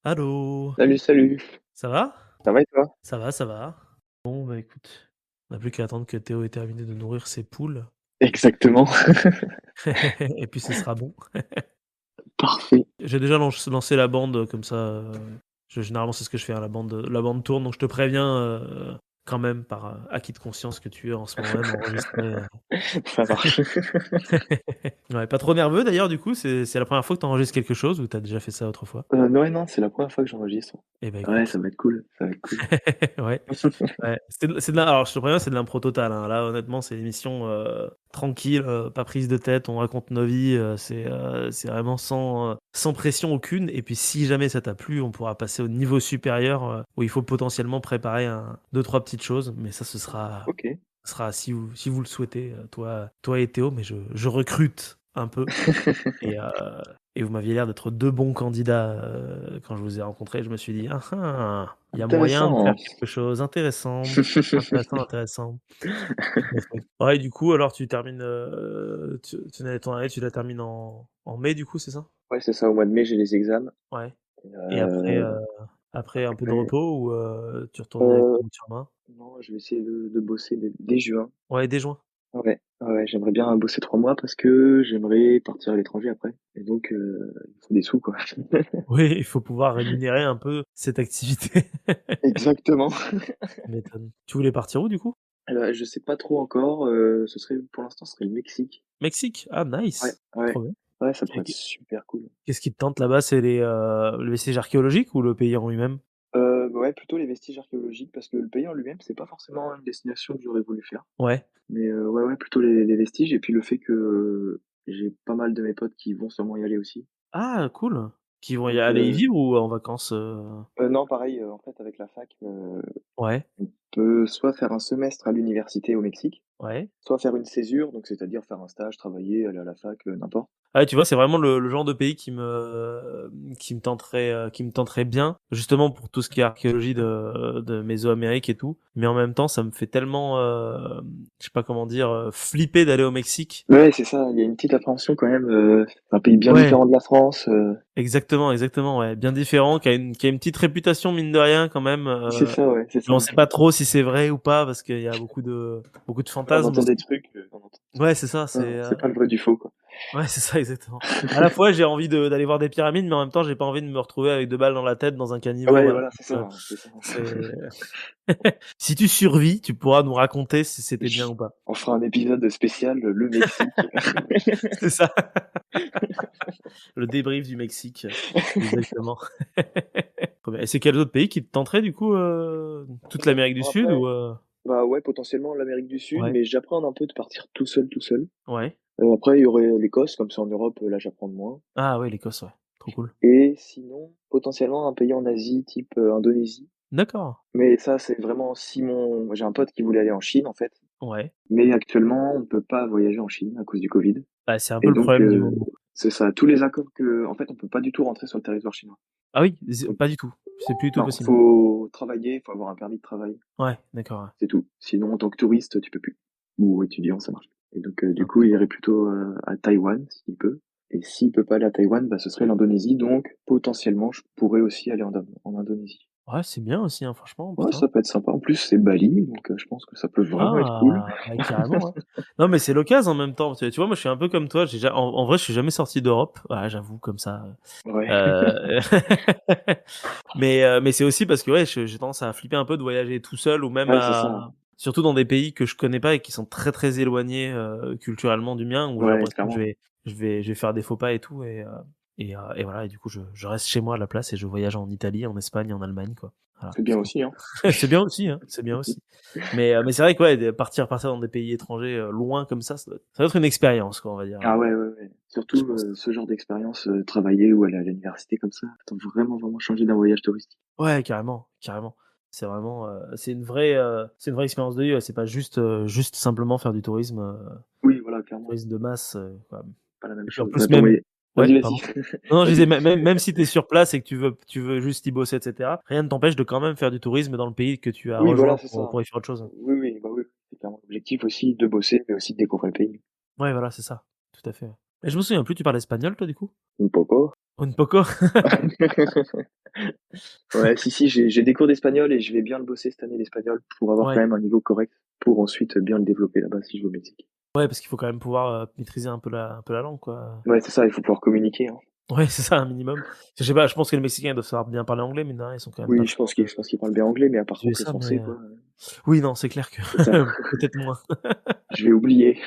Allô? Salut, salut. Ça va? Ça va et toi? Ça va, ça va. Bon, bah, écoute, on n'a plus qu'à attendre que Théo ait terminé de nourrir ses poules Exactement. et puis ce sera bon. Parfait. J'ai déjà lancé la bande, comme ça, généralement, c'est ce que je fais, hein, la bande tourne, donc je te préviens, quand même par, acquis de conscience que tu es en ce moment même enregistré, Ça marche. Ouais, pas trop nerveux d'ailleurs du coup? C'est la première fois que tu enregistres quelque chose ou tu as déjà fait ça autrefois? Non, ouais, non, c'est la première fois que j'enregistre. Eh bah, Ouais, écoute. ça va être cool, ça va être cool. Ouais. Ouais, c'est de la alors je te préviens, c'est de l'impro totale, hein. Là, honnêtement, c'est une émission, tranquille, pas prise de tête, on raconte nos vies, c'est vraiment sans pression aucune et puis si jamais ça t'a plu, on pourra passer au niveau supérieur, où il faut potentiellement préparer un 2-3 petites choses, mais ça, OK. ce sera si vous le souhaitez, toi et Théo, mais je recrute un peu et et vous m'aviez l'air d'être 2 bons candidats, quand je vous ai rencontrés. Je me suis dit: «Ah ah, il y a moyen de faire Intéressant. quelque chose intéressant, intéressant, intéressant». Tout à fait. Ouais, du coup, alors tu termines, tu n'allais t'en aller, tu la termines en mai, du coup, c'est ça? Ouais, c'est ça, au mois de mai, j'ai les examens Ouais et et après un peu de après, repos ou tu retournes heu, directement sur main? non, je vais essayer de bosser dès juin. Ouais, dès juin? Ouais, ouais, j'aimerais bien bosser 3 mois parce que j'aimerais partir à l'étranger après et donc il me faut des sous, quoi. Oui, il faut pouvoir rémunérer un peu cette activité. Exactement. Tu m'étonnes. Tu voulais partir où, du coup? Je sais pas trop encore, ce serait pour l'instant, ce serait le Mexique. Mexique? Ah Ouais, nice! ouais, Trop bien. ouais, ça pourrait Et être super cool. qu'est-ce qui te tente là-bas? C'est les vestiges archéologiques ou le pays en lui-même? Ouais, plutôt les vestiges archéologiques parce que le pays en lui-même, c'est pas forcément une destination que j'aurais voulu faire. Ouais. Mais ouais, ouais, plutôt les vestiges et puis le fait que j'ai pas mal de mes potes qui vont sûrement y aller aussi. Ah cool! Qui vont y Donc aller y vivre ou en vacances, non, pareil, en fait, avec la fac, Ouais, on peut soit faire un semestre à l'université au Mexique, ouais. soit faire une césure, donc c'est-à-dire faire un stage, travailler, aller à la fac, n'importe. Ah ouais, tu vois, c'est vraiment le genre de pays qui me tenterait bien, justement pour tout ce qui est archéologie de Mésoamérique et tout. Mais en même temps, ça me fait tellement, je sais pas comment dire, flipper d'aller au Mexique. Ouais, c'est ça, il y a une petite appréhension quand même, c'est un pays bien Ouais, différent de la France, exactement, exactement, ouais, bien différent, qui a une petite réputation mine de rien quand même, c'est ça, ouais, c'est mais on ça. sait pas trop si c'est vrai ou pas parce qu'il y a beaucoup de Ouais, on fantasmes entend des aussi. trucs, on entend Ouais, c'est ça, c'est pas le vrai du faux, quoi. ouais, c'est ça, exactement. À la fois, j'ai envie d'aller voir des pyramides, mais en même temps, j'ai pas envie de me retrouver avec 2 balles dans la tête dans un caniveau, Ouais, voilà. voilà, Donc, c'est ça. c'est si tu survis, tu pourras nous raconter si c'était bien ou pas. On fera un épisode spécial, le Mexique. C'est ça, le débrief du Mexique, exactement. Trop bien et c'est quels autres pays qui te tenteraient du coup, toute l'Amérique du Bon Sud après, ou, bah, ouais, potentiellement l'Amérique du Sud, Ouais, mais j'appréhende un peu de partir tout seul, tout seul. ouais. Après il y aurait l'Écosse, comme c'est en Europe, là j'apprends de moins. Ah ouais, l'Écosse, ouais, trop cool. Et sinon, potentiellement un pays en Asie type, Indonésie. D'accord, Mais ça, c'est vraiment si mon j'ai un pote qui voulait aller en Chine, en fait, ouais. mais actuellement, on peut pas voyager en Chine à cause du Covid Bah, c'est un peu et le donc problème du moment. c'est ça, tous les accords en fait, on peut pas du tout rentrer sur le territoire chinois. Ah oui? Z Donc pas du tout? C'est plus du tout non, possible? faut travailler, faut avoir un permis de travail, Ouais, d'accord, ouais. c'est tout. Sinon, en tant que touriste, tu peux plus ou étudiant, ça marche. Et donc du coup, il OK. irait plutôt, à Taïwan, s'il peut et s'il peut pas aller à Taïwan, bah, ce serait l'Indonésie, donc potentiellement, je pourrais aussi aller en Indonésie. Ouais, c'est bien aussi, hein, franchement, Ouais, putain. ça peut être sympa. En plus, c'est Bali, donc je pense que ça peut vraiment être cool. Ah! Ouais, carrément, ouais. Non, mais c'est l'occasion en même temps. Tu vois, moi, je suis un peu comme toi, en vrai, je suis jamais sorti d'Europe. Voilà, j'avoue comme ça, Ouais. heu, mais c'est aussi parce que, ouais, j'ai tendance à flipper un peu de voyager tout seul ou même Ouais, c'est ça. surtout dans des pays que je connais pas et qui sont très, très éloignés, culturellement du mien, où j'ai Ouais, l'impression que je clairement. vais je vais je vais faire des faux pas et tout et voilà et du coup, je reste chez moi à la place et je voyage en Italie, en Espagne, en Allemagne, quoi. Voilà, C'est bien aussi, hein. c'est bien aussi, hein, c'est bien aussi. Mais c'est vrai que, ouais, de partir dans des pays étrangers, loin comme ça doit être une expérience, quoi, on va dire, Ah ouais, ouais, ouais. je Surtout, pense. ce genre d'expérience, travailler ou aller à l'université comme ça peut vraiment, vraiment changer d'un voyage touristique. Ouais, carrément, carrément. C'est vraiment, c'est une vraie expérience de vie, ouais. C'est pas juste simplement faire du Oui, voilà, clairement, tourisme de masse, quoi. pas la même Et puis en chose. plus Attends, même mais ouais, vas-y, vas-y. pardon? Non, je disais Vas-y. même si tu es sur place et que tu veux juste y bosser et cetera, rien ne t'empêche de quand même faire du tourisme dans le pays que tu as Oui, voilà, rejoint c'est pour ça. y faire autre chose. Oui, oui, bah, oui, c'est clairement l'objectif aussi de bosser, mais aussi de découvrir le pays. Ouais, voilà, c'est ça, tout à fait, ouais. Et je me souviens plus, tu parles espagnol toi du coup? Un poco. Un poco? Ouais, si, si, j'ai des cours d'espagnol et je vais bien le bosser cette année, l'espagnol, pour avoir quand Ouais. même un niveau correct, pour ensuite bien le développer là-bas si je vais au Mexique. Ouais, parce qu'il faut quand même pouvoir, maîtriser un peu la langue quoi. Ouais, c'est ça, il faut pouvoir communiquer, hein. Ouais, c'est ça un minimum. Je sais pas, je pense que les Mexicains ils doivent savoir bien parler anglais, mine de rien, ils sont quand même pas Oui, très loin je pense qu'il parle bien anglais, mais par des contre le USA français, mais quoi, oui non, c'est clair que c'est ça. peut-être moins. Je vais oublier.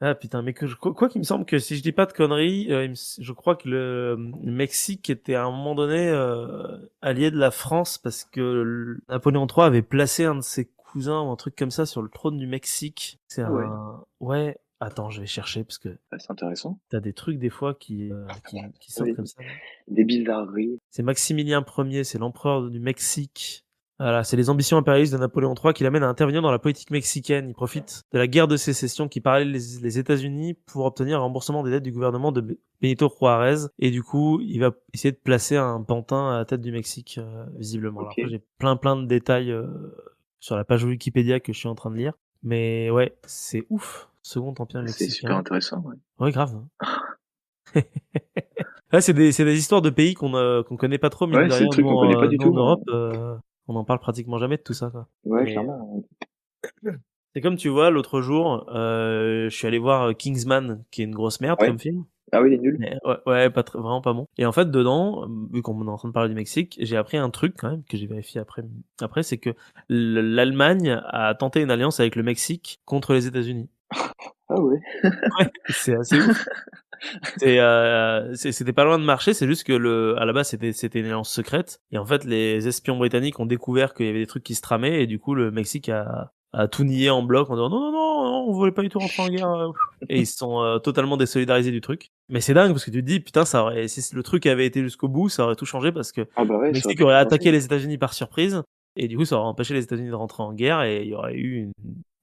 Ah putain, mais que je quoi qu'il me semble que si je dis pas de conneries, il me s je crois que le Mexique était à un moment donné, allié de la France parce que Napoléon III avait placé un de ses cousins ou un truc comme ça sur le trône du Mexique. C'est Ah ouais, un ouais, attends, je vais chercher parce que ouais, c'est intéressant. t'as des trucs des fois qui sortent Oui, comme ça là. des bizarreries. C'est Maximilien Ier, c'est l'empereur du Mexique. Voilà, c'est les ambitions impérialistes de Napoléon III qui l'amènent à intervenir dans la politique mexicaine. Il profite de la guerre de sécession qui parlait les États-Unis pour obtenir un remboursement des dettes du gouvernement de Benito Juárez. Et du coup, il va essayer de placer un pantin à la tête du Mexique, visiblement. Alors après, OK, j'ai plein de détails sur la page Wikipédia que je suis en train de lire. Mais ouais, c'est ouf. Second empire c'est super mexicain. intéressant, ouais. Ouais, grave. Ouais, c'est des histoires de pays qu'on connaît pas trop, mine Ouais, de c'est rien. le truc qu'on connaît pas du Nous en tout, Europe, on en parle pratiquement jamais de tout ça, quoi. ouais, Mais clairement. c'est comme tu vois, l'autre jour, je suis allé voir, Kingsman, qui est une grosse merde Ouais. comme film. Ah oui, il est nul? Mais ouais, ouais, pas très vraiment pas bon. Et en fait, dedans, vu qu'on est en train de parler du Mexique, j'ai appris un truc quand même que j'ai vérifié après, c'est que l'Allemagne a tenté une alliance avec le Mexique contre les États-Unis. Ah ouais. Ouais, c'est assez ouf. C'était pas loin de marcher, c'est juste que à la base c'était une alliance secrète et en fait les espions britanniques ont découvert qu'il y avait des trucs qui se tramaient et du coup le Mexique a tout nié en bloc en disant non non non, non on voulait pas du tout rentrer en guerre et ils se sont totalement désolidarisés du truc. Mais c'est dingue parce que tu te dis putain ça aurait si le truc avait été jusqu'au bout, ça aurait tout changé parce que Ah bah le ouais, ça aurait Mexique pu tout aurait changer. attaqué les États-Unis par surprise et du coup ça aurait empêché les États-Unis de rentrer en guerre et il y aurait eu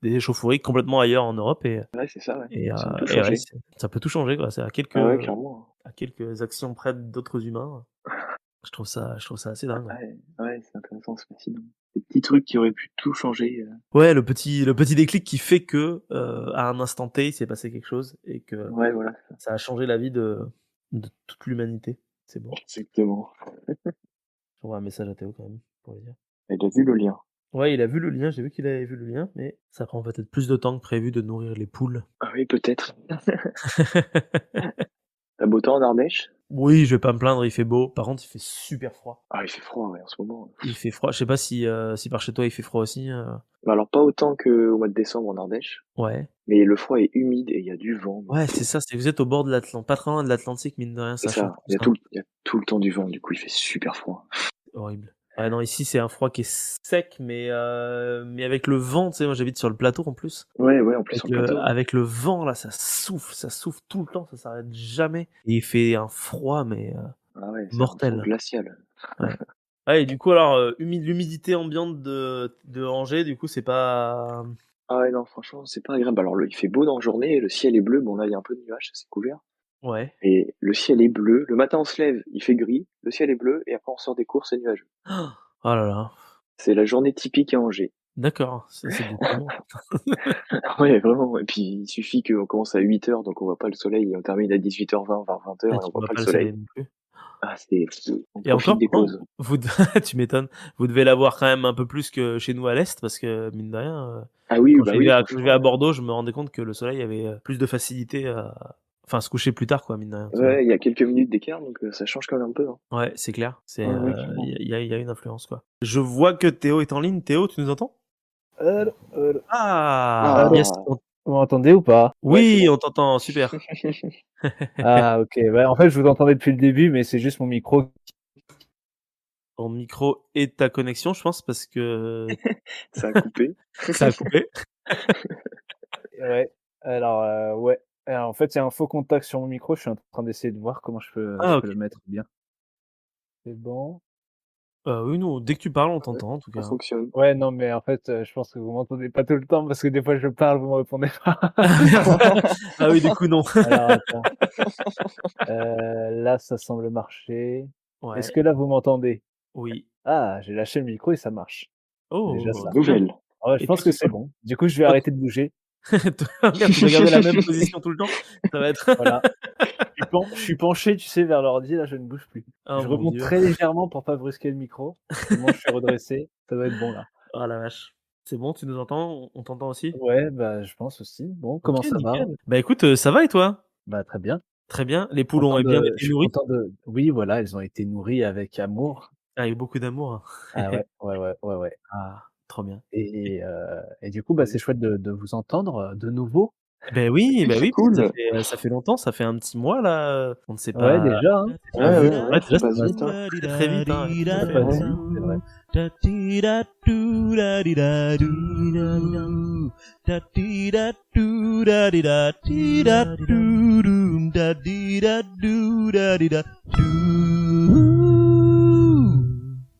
des échauffourées complètement ailleurs en Europe Ouais, c'est ça, ouais. et, Ça a tout ouais, changé. ça peut tout changer quoi. C'est Ah ouais, clairement. à quelques actions près d'autres humains. Je trouve ça assez dingue. Ouais, Ouais, ouais, c'est intéressant, c'est fascinant. Des petits trucs qui auraient pu tout changer, ouais le petit déclic qui fait que à un instant T, il s'est passé quelque chose et que ouais, voilà, ça a changé la vie de toute l'humanité. C'est beau. exactement. J'envoie un message à Théo quand même pour lui dire. Et tu vu le lien? Ouais, il a vu le lien. J'ai vu qu'il avait vu le lien, mais ça prend peut-être plus de temps que prévu de nourrir les poules. Ah oui, peut-être. Tu beau temps en Ardèche? Oui, je vais pas me plaindre. Il fait beau. Par contre, il fait super froid. Ah, il fait froid, ouais, en ce moment. Il fait froid. Je sais pas si par chez toi il fait froid aussi. Bah alors pas autant qu'au mois de décembre en Ardèche, Ouais. mais le froid est humide et il y a du vent, donc Ouais, c'est ça, vous êtes au bord de l'Atlantique, pas très loin de l'Atlantique, mine de rien, c'est ça chauffe ça, tout ça. il y a tout le temps du vent, du coup il fait super froid. Horrible. Ouais, non, ici, c'est un froid qui est sec, mais avec le vent, tu sais, moi j'habite sur le plateau en plus. Ouais, ouais, en plus Avec sur le le, plateau. avec le vent, là, ça souffle tout le temps, ça s'arrête jamais. Et il fait un froid, mais Ah ouais, c'est un froid mortel. glacial. Ouais. Ouais, et du coup, alors, l'humidité ambiante de Angers, du coup, c'est pas. Ah ouais, non, franchement, c'est pas agréable. Alors il fait beau dans la journée, le ciel est bleu, bon là il y a un peu de nuages, c'est couvert. Ouais. Et le ciel est bleu, le matin on se lève, il fait gris, le ciel est bleu, et après on sort des cours, c'est nuageux. Oh là là. C'est la journée typique à Angers. D'accord, c'est déprimant. Ouais, vraiment. Et puis, il suffit qu'on commence à 8 heures, donc on voit pas le soleil, et on termine à 18h20, vers 20 heures, Et et on tu voit vois pas le pas le soleil soleil. non plus. Ah, on Et profite encore, des pourtant, pauses. tu m'étonnes. Vous devez l'avoir quand même un peu plus que chez nous à l'est, parce que mine de rien, Ah oui, quand bah je oui, vivais à quand je vivais franchement, à Bordeaux, je me rendais compte que le soleil avait, plus de facilité à enfin, se coucher plus tard, quoi, mine de rien, tu vois? ouais, il y a quelques minutes d'écart, donc ça change quand même un peu, hein. Ouais, c'est clair. Ouais, ouais, clairement. Il y a une influence, quoi. Je vois que Théo est en ligne. Théo, tu nous entends? Ah! Allô? Yes, Ah! Vous m'entendez ou pas? Ouais, c'est oui, bon. on t'entend, super. Ah OK, ouais, en fait, je vous entendais depuis le début, mais c'est juste mon micro. Ton micro et ta connexion, je pense, parce que Ça a coupé. ça a coupé. Ouais, alors, ouais, alors, en fait, il y a un faux contact sur mon micro, je suis en train d'essayer de voir comment je Ah peux OK. le mettre bien. C'est bon? Oui, nous, dès que tu parles, on Ouais, t'entend, en tout ça cas. fonctionne. Ouais, non, mais en fait, je pense que vous m'entendez pas tout le temps parce que des fois je parle, vous me répondez pas. Ah merde! Ah oui, du coup, non. Alors attends, là, ça semble marcher. Est-ce Ouais, que là, vous m'entendez? oui. Ah, j'ai lâché le micro et ça marche. Déjà Oh, ça. trop bien. Nouvelle. Ah ouais, je Et tu pense que qui c'est bon. Du coup, je vais toi arrêter de bouger. Regarde, tu dois garder la même position tout le temps? Ça va être Voilà. Je suis penché, tu sais, vers l'ordi, là, je ne bouge plus. oh Je mon remonte Dieu. très légèrement pour pas brusquer le micro. C'est bon, je suis redressé, ça doit être bon, là. Oh la vache. C'est bon, tu nous entends? On t'entend aussi? Ouais, bah, je pense aussi. Bon, comment OK, ça va? nickel. Bah, écoute, ça va et toi? Bah, très bien. Très bien. Les poules ont bien Je été suis nourries? content de oui, voilà, elles ont été nourries avec amour. Avec beaucoup d'amour? Ah ouais, ouais, ouais, ouais, ouais Ah, trop bien. et du coup, bah, c'est chouette de vous entendre, de nouveau. Bah oui, parce que Cool. ça fait longtemps, ça fait un petit mois là, on ne s'est Ouais, pas déjà, hein. pas Ouais, vu. ouais, ouais, Ouais, ça déjà ça passe passe vite, hein. très, très vite, hein, tout à Ça fait, passe ouais. vite, c'est vrai.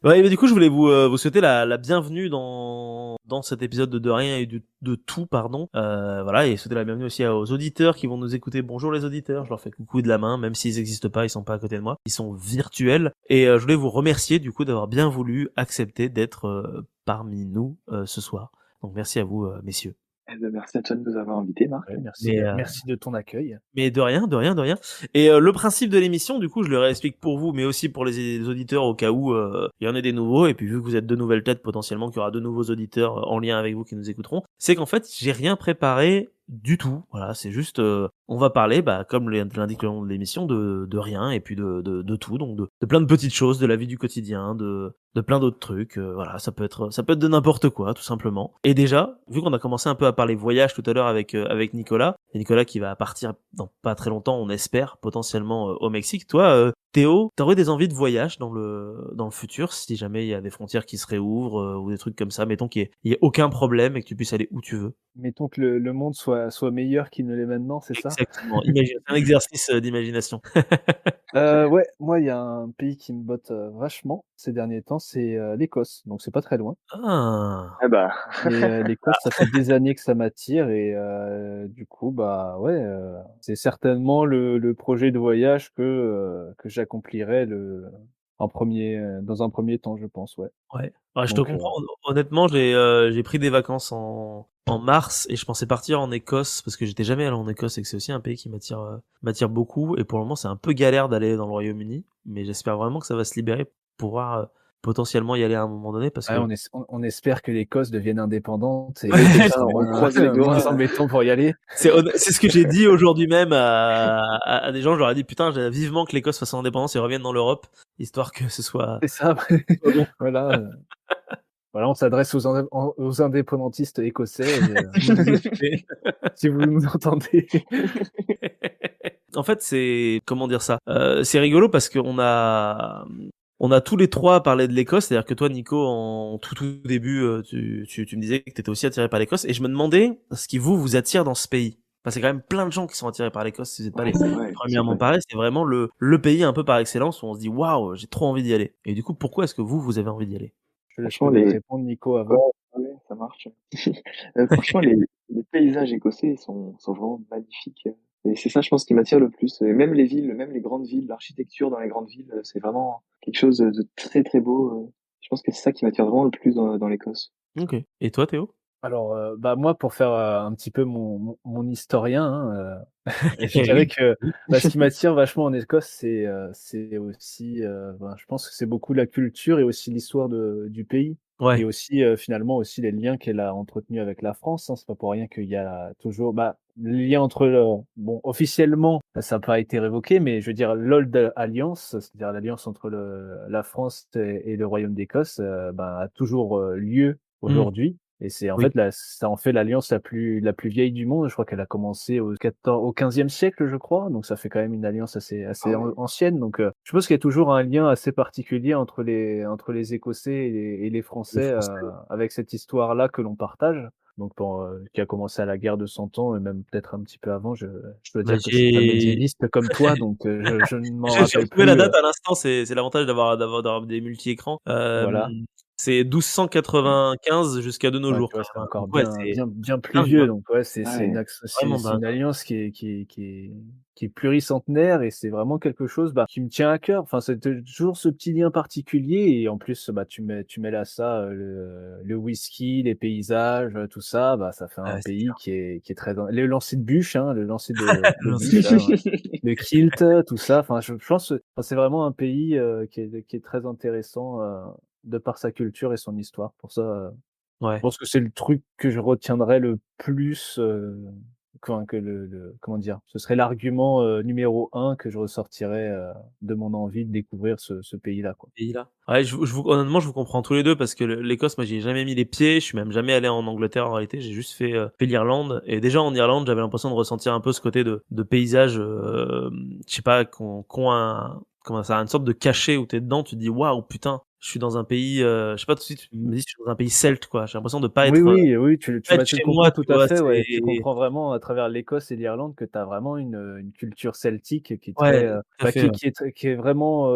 Ouais, mais du coup, je voulais vous souhaiter la bienvenue dans cet épisode de Rien et de Tout, pardon. Voilà, et souhaiter la bienvenue aussi aux auditeurs qui vont nous écouter. Bonjour les auditeurs, je leur fais coucou de la main, même s'ils n'existent pas, ils sont pas à côté de moi, ils sont virtuels. Et je voulais vous remercier du coup d'avoir bien voulu accepter d'être parmi nous ce soir. Donc merci à vous, messieurs. Eh ben, merci à toi de nous avoir invités, Marc. Ouais, merci, Mais merci de ton accueil. Mais de rien, de rien, de rien. Et le principe de l'émission, du coup, je le réexplique pour vous, mais aussi pour les auditeurs au cas où il y en ait des nouveaux. Et puis vu que vous êtes de nouvelles têtes, potentiellement qu'il y aura de nouveaux auditeurs en lien avec vous qui nous écouteront, c'est qu'en fait, j'ai rien préparé du tout. Voilà, c'est juste, on va parler, bah, comme l'indique le nom de l'émission, de rien et puis de tout, donc de plein de petites choses, de la vie du quotidien, de plein d'autres trucs. Voilà, ça peut être de n'importe quoi, tout simplement. Et déjà, vu qu'on a commencé un peu à parler voyage tout à l'heure avec Nicolas, et Nicolas qui va partir dans pas très longtemps, on espère, potentiellement au Mexique. Toi, Théo, t'aurais des envies de voyage dans le futur, si jamais il y a des frontières qui se réouvrent ou des trucs comme ça, mettons qu'il y ait aucun problème et que tu puisses aller où tu veux. Mettons que le monde soit meilleur qu'il ne l'est maintenant, c'est ça? Exactement. Imagine, c'est un exercice d'imagination. Ouais, moi, il y a un pays qui me botte, vachement ces derniers temps, c'est, l'Écosse, donc c'est pas très loin. Ah. Ah bah, L'Écosse, ça fait des années que ça m'attire du coup, bah, ouais, c'est certainement le projet de voyage que j'accomplirai dans un premier temps, je pense, ouais. Ouais. Ouais, je te Donc comprends. Honnêtement, j'ai pris des vacances en mars et je pensais partir en Écosse parce que j'étais jamais allé en Écosse et que c'est aussi un pays qui m'attire beaucoup. Et pour le moment, c'est un peu galère d'aller dans le Royaume-Uni, mais j'espère vraiment que ça va se libérer pour pouvoir potentiellement y aller à un moment donné parce ouais, que on espère que l'Écosse devienne indépendante et ouais, que ce ça, sera on moins croise les moins doigts. embêtant pour y aller. c'est ce que j'ai dit aujourd'hui même à des gens. Je leur ai dit putain, j'ai vivement que l'Écosse fasse son indépendance et revienne dans l'Europe, histoire que ce soit C'est ça, bon. voilà, voilà, on s'adresse aux indépendantistes écossais Si vous nous écoutez. si vous nous entendez. En fait, c'est comment dire ça? C'est rigolo parce on a tous les 3 parlé de l'Écosse, c'est-à-dire que toi, Nico, en tout début, tu me disais que t'étais aussi attiré par l'Écosse, et je me demandais ce qui vous attire dans ce pays. Enfin, c'est quand même plein de gens qui sont attirés par l'Écosse, si vous êtes pas Ouais, les c'est vrai, premiers c'est à m'en vrai. parler, c'est vraiment le pays un peu par excellence où on se dit waouh, j'ai trop envie d'y aller. Et du coup, pourquoi est-ce que vous avez envie d'y aller? Je te Franchement, laisse les répondre, Nico, ouais, avant. ouais, ça marche. Franchement, les paysages écossais sont vraiment magnifiques. Et c'est ça, je pense, qui m'attire le plus. Et même les villes, même les grandes villes, l'architecture dans les grandes villes, c'est vraiment quelque chose de très très beau. Je pense que c'est ça qui m'attire vraiment le plus dans l'Écosse. Ok. Et toi, Théo? Alors, bah, moi, pour faire, un petit peu mon historien, hein, je Eh dirais oui. que, Oui. bah, ce qui m'attire vachement en Écosse, c'est aussi, ben, je pense que c'est beaucoup la culture et aussi l'histoire du pays et Ouais. aussi, finalement aussi les liens qu'elle a entretenus avec la France, hein. C'est pas pour rien qu'il y a toujours, bah, les liens entre bon, officiellement, ça n'a pas été révoqué, mais je veux dire l'Old Alliance, c'est-à-dire l'alliance entre la France et le Royaume d'Écosse, ben, a toujours, lieu Mmh. aujourd'hui. Et c'est en Oui. fait ça en fait l'alliance la plus vieille du monde. Je crois qu'elle a commencé au 15e siècle, je crois, donc ça fait quand même une alliance Ah assez ouais. ancienne, donc je pense qu'il y a toujours un lien assez particulier entre les Écossais et les Les Français, Français. avec cette histoire-là que l'on partage, donc qui a commencé à la guerre de 100 ans et même peut-être un petit peu avant. Je dois Bah, dire que je suis pas médiéviste comme toi, donc je ne m'en j'ai rappelle retrouvé la plus, date à l'instant, c'est l'avantage d'avoir des multi-écrans. voilà. C'est 1295 jusqu'à de nos Ouais, jours tu vois, quand c'est même, hein. encore Donc ouais, bien bien c'est plus dingue, hein. vieux, donc ouais, Ah ouais. Vraiment c'est dingue. une alliance qui est pluricentenaire et c'est vraiment quelque chose, bah, qui me tient à cœur. Enfin, c'est toujours ce petit lien particulier et en plus, bah, tu mêles à ça, le whisky, les paysages, tout ça, bah, ça fait Ah un ouais, c'est pays clair. qui est très dans le lancer de bûche, hein, le lancer de bûche là, ouais. Le kilt, tout ça, enfin, je pense, enfin, c'est vraiment un pays, qui est très intéressant, de par sa culture et son histoire. Pour ça, je Ouais. pense que c'est le truc que je retiendrai le plus, que le comment dire? Ce serait l'argument, numéro un que je ressortirais, de mon envie de découvrir ce pays-là, quoi. Pays-là. Ouais, je vous honnêtement, je vous comprends tous les 2 parce que l'Écosse, moi, j'y ai jamais mis les pieds. Je suis même jamais allé en Angleterre en réalité. J'ai juste fait l'Irlande et déjà en Irlande, j'avais l'impression de ressentir un peu ce côté de paysage, je sais pas, qu'ont un comment ça, une sorte de cachet où tu es dedans, tu te dis: «Waouh, putain, je suis dans un pays», je sais pas, tout de suite, je Mmh. me dis: «Je suis dans un pays celte», quoi. J'ai l'impression de Oui, oui, pas bah, être tu le chez comprends moi, tout tu à vois? fait, ouais. Tu C'est comprends vraiment à travers l'Écosse et l'Irlande que tu as vraiment une culture celtique qui est ouais, très, tout à bah, fait, ouais. qui est vraiment,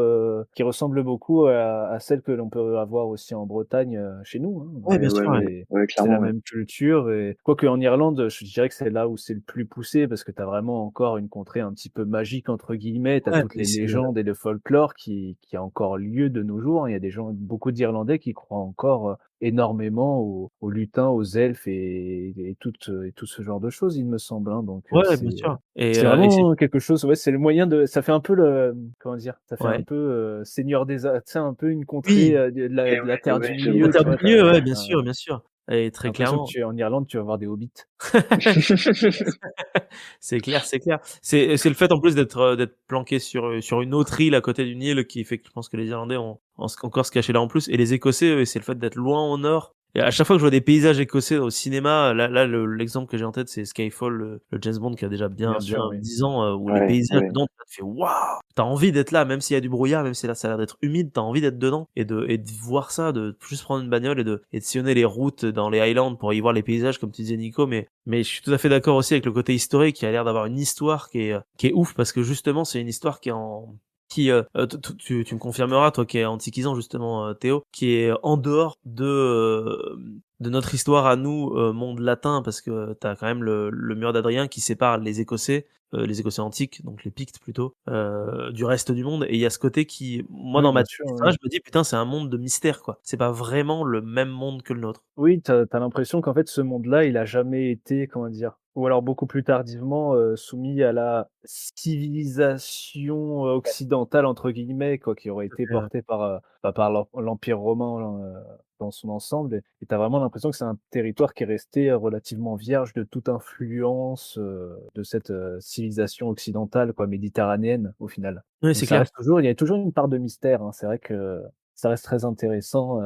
qui ressemble beaucoup à celle que l'on peut avoir aussi en Bretagne, chez nous, hein. Ouais, Ouais, bien ouais, sûr, ouais. ouais. Ouais, C'est la clairement, ouais. même culture et quoique en Irlande, je dirais que c'est là où c'est le plus poussé parce que tu as vraiment encore une contrée un petit peu «magique» entre guillemets. Tu as Ouais, toutes mais les c'est, légendes et le folklore qui a encore lieu de nos jours. Il y a des gens beaucoup d'Irlandais qui croient encore, énormément aux lutins, aux elfes et tout ce genre de choses, il me semble, hein, donc ouais, bien sûr c'est et c'est vraiment quelque chose ouais, c'est le moyen de ça fait un peu le comment dire? Ça fait un ouais. peu, Seigneur des a tu sais, un peu une contrée, Oui, Ouais, de la ouais, terre ouais, du je milieu, vois. Terre tu du vois? Tu Milieu, ouais, as bien sûr et très l'impression que clairement. tu es en Irlande, tu vas voir des hobbits. C'est clair, c'est clair. C'est le fait en plus d'être planqué sur une autre île à côté d'une île qui fait que je pense que les Irlandais ont encore ce cachet-là en plus et les Écossais, eux, c'est le fait d'être loin au nord et à chaque fois que je vois des paysages écossais au cinéma, là l'exemple que j'ai en tête, c'est Skyfall, le James Bond qui a déjà Bien bien sûr, oui. 10 ans, où les Ouais, paysages ouais. dedans, tu fais: «Waouh!» Tu as envie d'être là, même s'il y a du brouillard, même si là ça a l'air d'être humide, tu as envie d'être dedans et de voir ça, de juste prendre une bagnole et de sillonner les routes dans les Highlands pour y voir les paysages comme tu disais Nico, mais je suis tout à fait d'accord aussi avec le côté historique qui a l'air d'avoir une histoire qui est ouf parce que justement c'est une histoire qui est en qui tu me confirmeras toi qui es antiquisant justement Théo qui est en dehors de notre histoire à nous monde latin parce que t'as quand même le mur d'Adrien qui sépare les Écossais antiques, donc les Pictes plutôt, du reste du monde. Et il y a ce côté qui, moi, Oui, dans ma bien tête, sûr, ça, oui. je me dis, putain, c'est un monde de mystère, quoi. C'est pas vraiment le même monde que le nôtre. Oui, tu as l'impression qu'en fait, ce monde-là, il a jamais été, comment dire? Ou alors beaucoup plus tardivement, soumis à la «civilisation, Ouais, occidentale» entre guillemets, quoi, qui aurait tout à été fait, ouais. portée par, bah, par l'Empire romain, dans son ensemble et tu as vraiment l'impression que c'est un territoire qui est resté, relativement vierge de toute influence, de cette, civilisation occidentale, quoi, méditerranéenne, au final. Oui, Donc c'est ça clair. reste toujours il y a toujours une part de mystère, hein. C'est vrai que ça reste très intéressant,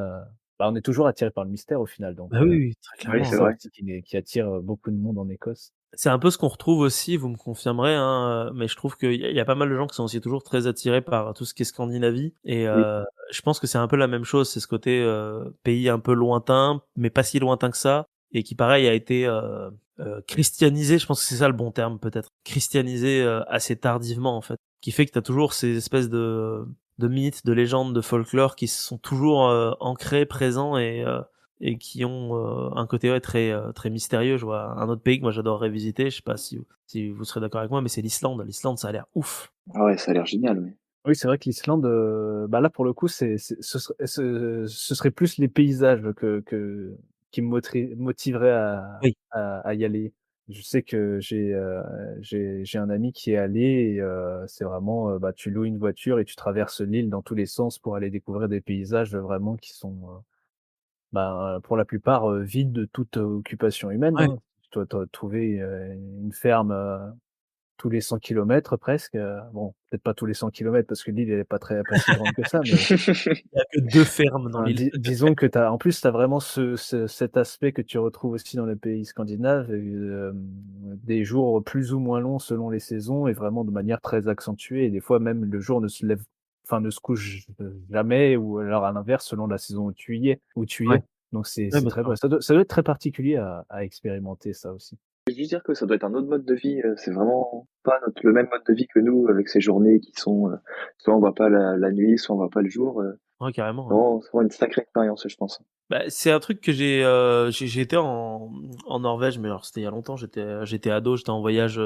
bah, on est toujours attiré par le mystère au final, donc Bah oui, oui, très Oui, c'est clairement, c'est hein. ça vrai. aussi qui attire, beaucoup de monde en Écosse. C'est un peu ce qu'on retrouve aussi, vous me confirmerez, hein, mais je trouve qu'il y a pas mal de gens qui sont aussi toujours très attirés par tout ce qui est Scandinavie et Oui. je pense que c'est un peu la même chose. C'est ce côté, pays un peu lointain, mais pas si lointain que ça et qui pareil a été, christianisé, je pense que c'est ça le bon terme peut-être. Christianisé, assez tardivement en fait. Qui fait que tu as toujours ces espèces de mythes, de légendes, de folklore qui sont toujours, ancrés, présents et qui ont un côté ouais, très mystérieux. Je vois un autre pays que moi j'adorerais visiter, je sais pas si vous serez d'accord avec moi, mais c'est l'Islande. L'Islande, ça a l'air ouf. Ah ouais, ça a l'air génial, ouais. Oui, c'est vrai que l'Islande, bah, là, pour le coup, ce serait plus les paysages qui me motiveraient Oui, à y aller. Je sais que j'ai un ami qui est allé et c'est vraiment, bah, tu loues une voiture et tu traverses l'île dans tous les sens pour aller découvrir des paysages, vraiment qui sont, ben, pour la plupart, vides de toute occupation humaine, ouais. hein. Tu dois trouver, une ferme, tous les 100 kilomètres presque, bon, peut-être pas tous les 100 kilomètres parce que l'île elle est pas si grande que ça, mais Il y a que 2 fermes dans enfin, l'île. disons que tu as en plus, tu as vraiment cet aspect que tu retrouves aussi dans les pays scandinaves, des jours plus ou moins longs selon les saisons et vraiment de manière très accentuée et des fois même le jour ne se lève enfin ne se couche, jamais ou alors à l'inverse selon la saison où tu y Ouais, es. Donc ouais, c'est bien très sûr. ça doit être très particulier à expérimenter ça aussi. Je veux juste dire que ça doit être un autre mode de vie, c'est vraiment pas le même mode de vie que nous avec ces journées qui sont, soit on voit pas la nuit, soit on voit pas le jour. Ouais, carrément, ouais. C'est vraiment une sacrée expérience, je pense. Bah, c'est un truc que j'ai été en Norvège, mais alors c'était il y a longtemps, j'étais ado, j'étais en voyage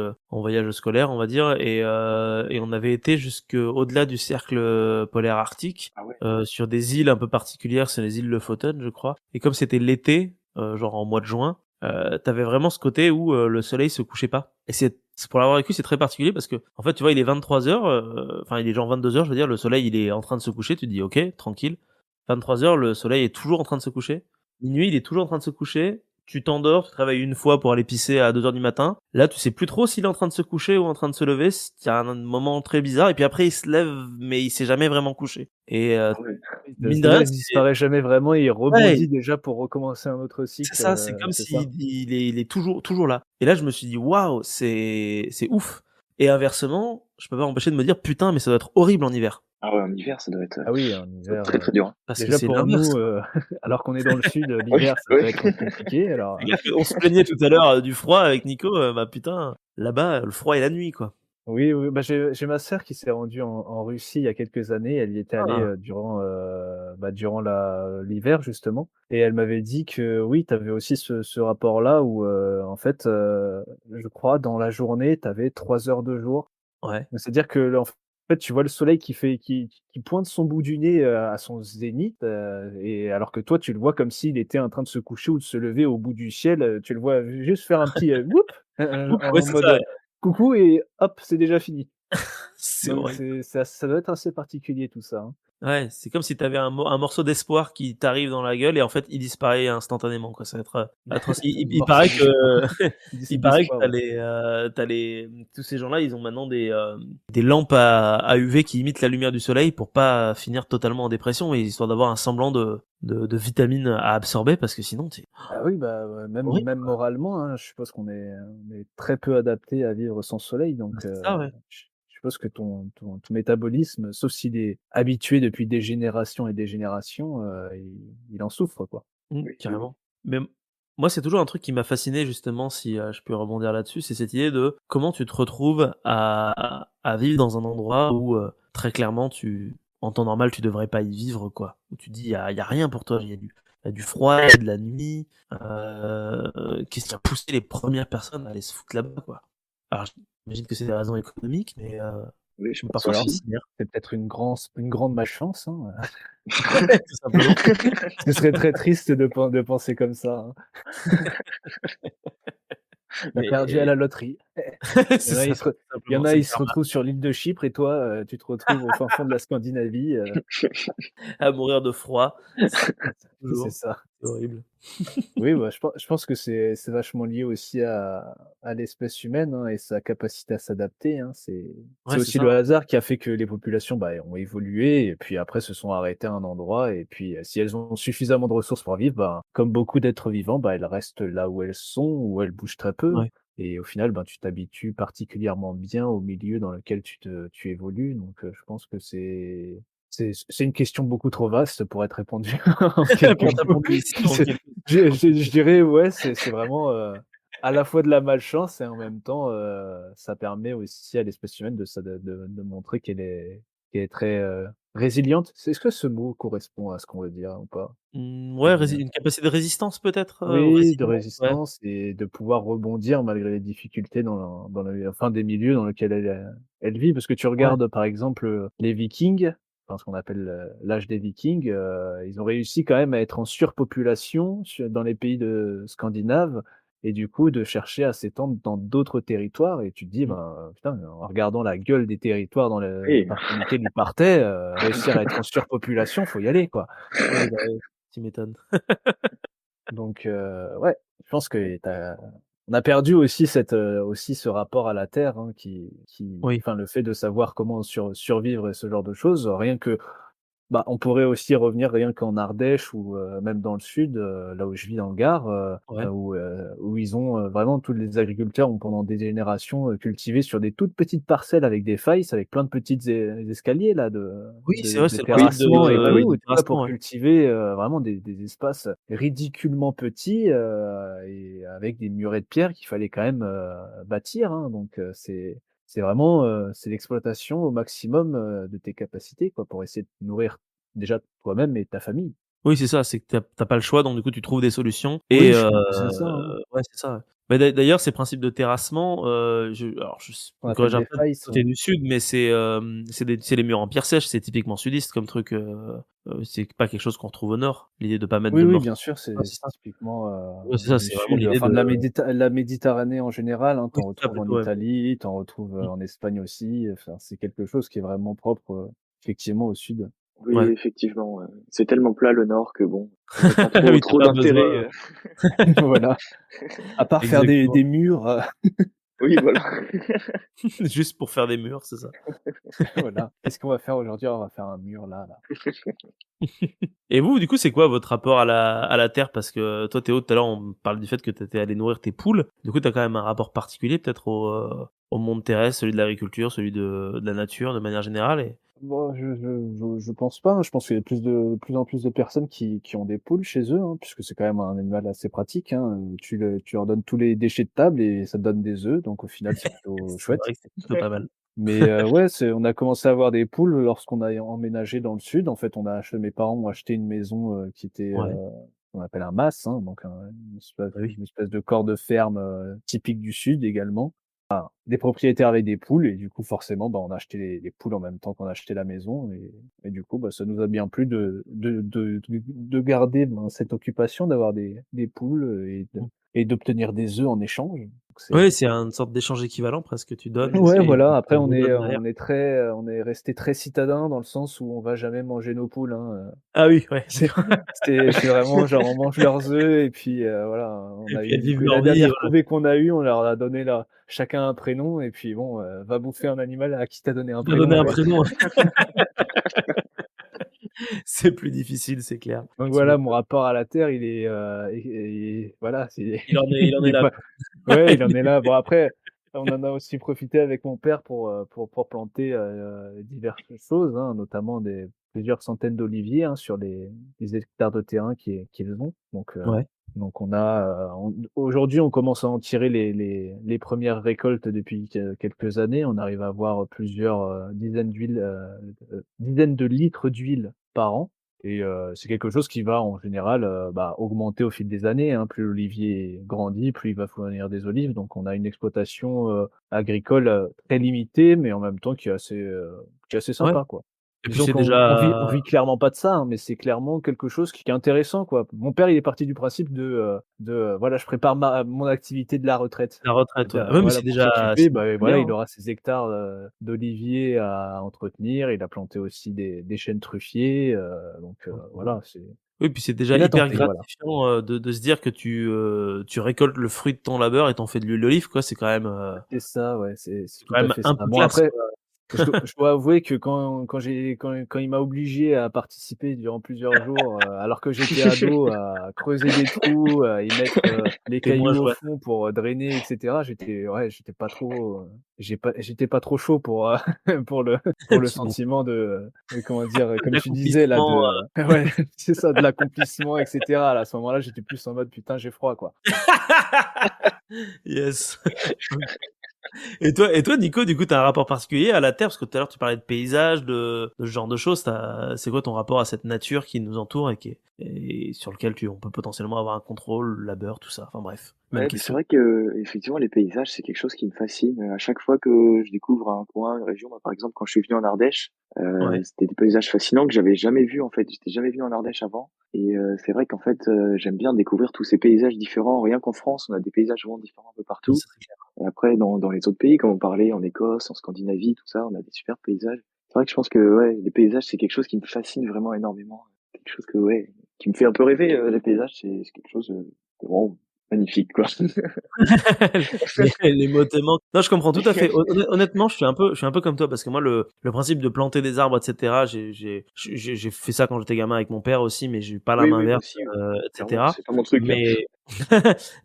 scolaire, on va dire et on avait été jusque au-delà du cercle, polaire arctique, Ah ouais? sur des îles un peu particulières, c'est les îles Lofoten, je crois et comme c'était l'été, genre en mois de juin, tu vraiment ce côté où, le soleil se couchait pas et c'est pour l'avoir vécu, c'est très particulier parce que en fait, tu vois, il est 23:00, enfin, il est genre 22:00, je veux dire, le soleil, il est en train de se coucher, tu te dis: «OK, tranquille». 23:00, le soleil est toujours en train de se coucher. Minuit, il est toujours en train de se coucher. Tu t'endors, tu te réveilles une fois pour aller pisser à 2 heures du matin. Là, tu sais plus trop s'il est en train de se coucher ou en train de se lever. Il y a un moment très bizarre et puis après il se lève, mais il s'est jamais vraiment couché. Et Ah ouais. Oui, mine de c'est-à-dire rien, il c'est disparaît jamais vraiment et il ouais, rebondit déjà pour recommencer un autre c'est cycle, ça, c'est comme c'est ça? s'il il est toujours là. Et là, je me suis dit: «Waouh, c'est ouf». Et inversement, je peux pas m'empêcher de me dire: «Putain, mais ça doit être horrible en hiver». Ah ouais, en hiver, Ah oui, en ça doit être hiver, très, très dur, hein. Parce que déjà c'est pour l'inverse, nous, quoi. alors qu'on est dans le sud, Oui, l'hiver ça oui. peut être compliqué alors, C'est clair qu'on se plaignait tout à l'heure, du froid avec Nico, bah putain, là-bas, le froid et la nuit, quoi. oui, oui, bah, j'ai ma sœur qui s'est rendue en Russie il y a quelques années. Elle y était allée, Ah! durant la l'hiver justement et elle m'avait dit que oui, tu avais aussi ce rapport-là où, en fait, je crois dans la journée, tu avais 3 heures de jour. Ouais. Donc c'est-à-dire que en fait, tu vois le soleil qui pointe son bout du nez, à son zénith, et alors que toi, tu le vois comme s'il était en train de se coucher ou de se lever au bout du ciel, tu le vois juste faire un petit, «whoop», Oups, ouais, en c'est ça, mode, «coucou» et hop, c'est déjà fini. c'est Donc horrible. ça doit être assez particulier tout ça, hein. Ouais, c'est comme si tu avais un morceau d'espoir qui t'arrive dans la gueule et en fait, il disparaît instantanément, quoi. Ça va être, atroce. Il Morceau paraît que d'espoir, il paraît que d'espoir, ouais. tu les tous ces gens-là, ils ont maintenant des lampes à UV qui imitent la lumière du soleil pour pas finir totalement en dépression et histoire d'avoir un semblant de vitamines à absorber parce que sinon tu Ah oui, bah, horrible, même quoi. moralement, hein, je suppose on est très peu adapté à vivre sans soleil, Bah, donc c'est ça, ouais. je suppose que ton métabolisme, sauf s'il est habitué depuis des générations et des générations, il en souffre, quoi. Oui, oui, oui. Carrément. Mais moi, c'est toujours un truc qui m'a fasciné justement, si, je peux rebondir là-dessus, c'est cette idée de comment tu te retrouves à vivre dans un endroit où, très clairement en temps normal, tu devrais pas y vivre, quoi. Où tu te dis: «Il y a rien pour toi, il y a du froid, il y a de la nuit». Qu'est-ce qui a poussé les premières personnes à aller se foutre là-bas, quoi? Alors j'imagine que c'est des raisons économiques, mais Oui, je pense parfois je suis aussi. sidéré. C'est peut-être une grande malchance, hein, Tout simplement. ce serait très triste de penser comme ça, hein. Tu as perdu à Mais la loterie. Il c'est y en a, ça, ils tout se il y en simplement, a, c'est le ils se karma. retrouvent sur l'île de Chypre et toi, tu te retrouves au fin fond de la Scandinavie, À mourir de froid, c'est toujours, ça. c'est horrible. Oui, bah, je pense que c'est vachement lié aussi à l'espèce humaine, hein, et sa capacité à s'adapter, hein. C'est Ouais, c'est aussi ça, le hasard qui a fait que les populations, bah, ont évolué et puis après se sont arrêtées à un endroit et puis, si elles ont suffisamment de ressources pour vivre, bah, comme beaucoup d'êtres vivants, bah, elles restent là où elles sont, où elles bougent très peu ouais. et au final, ben, tu t'habitues particulièrement bien au milieu dans lequel tu évolues donc, je pense que c'est une question beaucoup trop vaste pour être répondue en quelques Pour mots. répondre ici en C'est quelques je dirais, ouais, c'est vraiment, à la fois de la malchance et en même temps, ça permet aussi à l'espèce humaine de montrer qu'elle est très, résiliente. Est-ce que ce mot correspond à ce qu'on veut dire ou pas? Ouais, une capacité de résistance peut-être, ou Oui, de résilience? Ouais, résistance et de pouvoir rebondir malgré les difficultés dans les enfin, des milieux dans lesquels elle vit. Parce que tu ouais, regardes, par exemple, les Vikings, enfin, ce qu'on appelle, l'âge des Vikings, ils ont réussi quand même à être en surpopulation dans les pays scandinaves et du coup, de chercher à s'étendre dans d'autres territoires et tu te dis: mmh, «Ben, putain, en regardant la gueule des territoires Oui, par lesquels ils partaient, réussir à être en surpopulation, faut y aller, quoi». ouais, bah, ouais, tu m'étonnes. Donc ouais, je pense que on a perdu aussi aussi ce rapport à la terre, hein, Oui, enfin, le fait de savoir comment survivre et ce genre de choses. Rien que bah, on pourrait aussi revenir rien qu'en Ardèche ou même dans le sud, là où je vis dans le Gard, ouais, où ils ont, vraiment tous les agriculteurs ont pendant des générations, cultivé sur des toutes petites parcelles avec des failles, avec plein de petites escaliers là oui, c'est vrai, de c'est le oui, principe terrassement et oui, tout, de et tout ça terrassement, pour ouais. cultiver, vraiment des espaces ridiculement petits, et avec des murets de pierre qu'il fallait quand même, bâtir, hein, donc c'est vraiment, c'est l'exploitation au maximum, de tes capacités, quoi, pour essayer de nourrir déjà toi-même et ta famille. Oui, c'est ça, c'est que tu as pas le choix, donc du coup, tu trouves des solutions Oui, et je pense que c'est ça, hein. ouais, c'est ça, ouais. Bah, d'ailleurs, ces principes de terrassement, je On me appelle corrigeras des peut-être, failles, toi, tu es ouais. du sud, mais c'est les murs en pierre sèche, c'est typiquement sudiste comme truc, c'est pas quelque chose qu'on retrouve au nord, l'idée de pas mettre Oui, de oui, mortier. bien sûr, Ouais, c'est c'est ça. typiquement, Ouais, c'est ça, du c'est vraiment sud, l'idée enfin de de la Méditerranée en général, hein. Tu oui, en c'est ça retrouves en plutôt, ouais. Italie, tu en retrouves, Mmh. en Espagne aussi, enfin c'est quelque chose qui est vraiment propre, effectivement au sud. Oui, Ouais. effectivement, c'est tellement plat le Nord que bon, ça n'a pas trop Oui, tu as trop pas d'intérêt, besoin Voilà, à part faire exactement. des murs, Oui, voilà. Juste pour faire des murs, c'est ça. voilà. Qu'est-ce qu'on va faire aujourd'hui? On va faire un mur là. Et vous, du coup, c'est quoi votre rapport à la terre? Parce que toi, Théo, tout à l'heure, on parle du fait que tu étais allé nourrir tes poules. Du coup, tu as quand même un rapport particulier peut-être au monde terrestre, celui de l'agriculture, celui de la nature de manière générale et Bon, je pense pas, hein. Je pense qu'il y a de plus en plus de personnes qui ont des poules chez eux, hein, puisque c'est quand même un animal assez pratique, hein. Tu leur donnes tous les déchets de table et ça te donne des œufs, donc au final, c'est plutôt c'est chouette. vrai que c'est plutôt pas mal. Mais ouais, on a commencé à avoir des poules lorsqu'on a emménagé dans le sud. En fait, mes parents ont acheté une maison, qui était, Ouais, qu'on appelle un mas, hein, donc bah, oui. une espèce de corps de ferme, typique du sud également. Des propriétaires avaient des poules et du coup, forcément, bah, on a acheté les poules en même temps qu'on a acheté la maison et du coup, bah, ça nous a bien plu de garder, ben, cette occupation d'avoir des poules, Mmh. et d'obtenir des œufs en échange. Donc Ouais, c'est une sorte d'échange équivalent presque, tu donnes ouais, et voilà, après on vous donne derrière. on est resté très citadin dans le sens où on va jamais manger nos poules, hein. Ah oui, ouais, C'est d'accord. c'est vraiment genre on mange leurs œufs et puis, voilà, on Et a puis elles eu vivent la leur vie, dernière voilà, couvée qu'on a eue, on leur a donné chacun un prénom et puis bon, va bouffer un animal à qui tu donné un tu dois donner prénom, un quoi. prénom. C'est plus difficile, c'est clair. Donc Tu voilà, mon m'étonnes. rapport à la terre, il est, voilà, c'est Il en il est est là, pas quoi. ouais, il en est là. Bon après, on en a aussi profité avec mon père pour planter, diverses choses, hein, notamment plusieurs centaines d'oliviers, hein, sur les hectares de terrain qu'ils ont. Ouais, Donc on a, aujourd'hui, on commence à en tirer les 1res récoltes depuis quelques années. On arrive à avoir plusieurs, dizaines de litres d'huile par an. Et c'est quelque chose qui va en général, bah, augmenter au fil des années, hein. Plus l'olivier grandit, plus il va fournir des olives. Donc on a une exploitation, agricole, très limitée, mais en même temps qui est assez ouais sympa, quoi. et puis Disons c'est on déjà vit clairement pas de ça, hein, mais c'est clairement quelque chose qui est intéressant, quoi. Mon père, il est parti du principe voilà, je prépare mon activité de la retraite. la retraite, ouais. Ah ouais, mais Voilà, c'est pour déjà s'occuper, bah, bien, voilà, il hein. aura ses hectares, d'oliviers à entretenir. Il a planté aussi des chênes truffiers, Oh, trop bien. voilà, Oui, puis c'est déjà il a hyper tenté, voilà. gratifiant, de se dire que tu récoltes le fruit de ton labeur et tu en fais de l'huile d'olive, quoi. C'est ça, ouais, c'est C'est tout quand à même fait un ça. peu Bon classe, après, quoi. je dois avouer que quand il m'a obligé à participer durant plusieurs jours, alors que j'étais ado, à creuser des trous, à y mettre, les Tu moins cailloux au joyeux. fond pour, drainer et cetera, j'étais pas trop chaud pour, pour le Tu m'étonnes. sentiment comment dire? Comme tu disais là L'accomplissement, ouais, c'est ça, de l'accomplissement et cetera. À ce moment-là, j'étais plus en mode: «Putain, j'ai froid, quoi». yes. Et toi, Nico, du coup, tu as un rapport particulier à la terre? Parce que tout à l'heure, tu parlais de paysages, de ce genre de choses. C'est quoi ton rapport à cette nature qui nous entoure et sur lequel on peut potentiellement avoir un contrôle, le labeur, tout ça? Enfin bref, même Ouais, mais c'est question. vrai qu'effectivement les paysages, c'est quelque chose qui me fascine. À chaque fois que je découvre un coin, une région, moi, par exemple, quand je suis venu en Ardèche, Ouais, c'était des paysages fascinants que j'avais jamais vus, en fait. J'étais jamais venu en Ardèche avant et c'est vrai qu'en fait, j'aime bien découvrir tous ces paysages différents. Rien qu'en France, on a des paysages vraiment différents un peu oui, partout ça c'est clair. et après dans les autres pays, comme on parlait, en Écosse, en Scandinavie, tout ça, on a des super paysages. C'est vrai que je pense que, ouais, les paysages, c'est quelque chose qui me fascine vraiment énormément. Quelque chose que, ouais, qui me fait un peu rêver, les paysages, c'est quelque chose, de vraiment magnifique, quoi. Les mots te manquent. Non, je comprends tout à fait. Honnêtement, je suis un peu comme toi parce que moi, le principe de planter des arbres, et cetera, j'ai fait ça quand j'étais gamin avec mon père aussi, mais j'ai eu pas la Oui, main oui, moi verte, aussi, et clairement, cetera. c'est pas mon truc, hein. Mais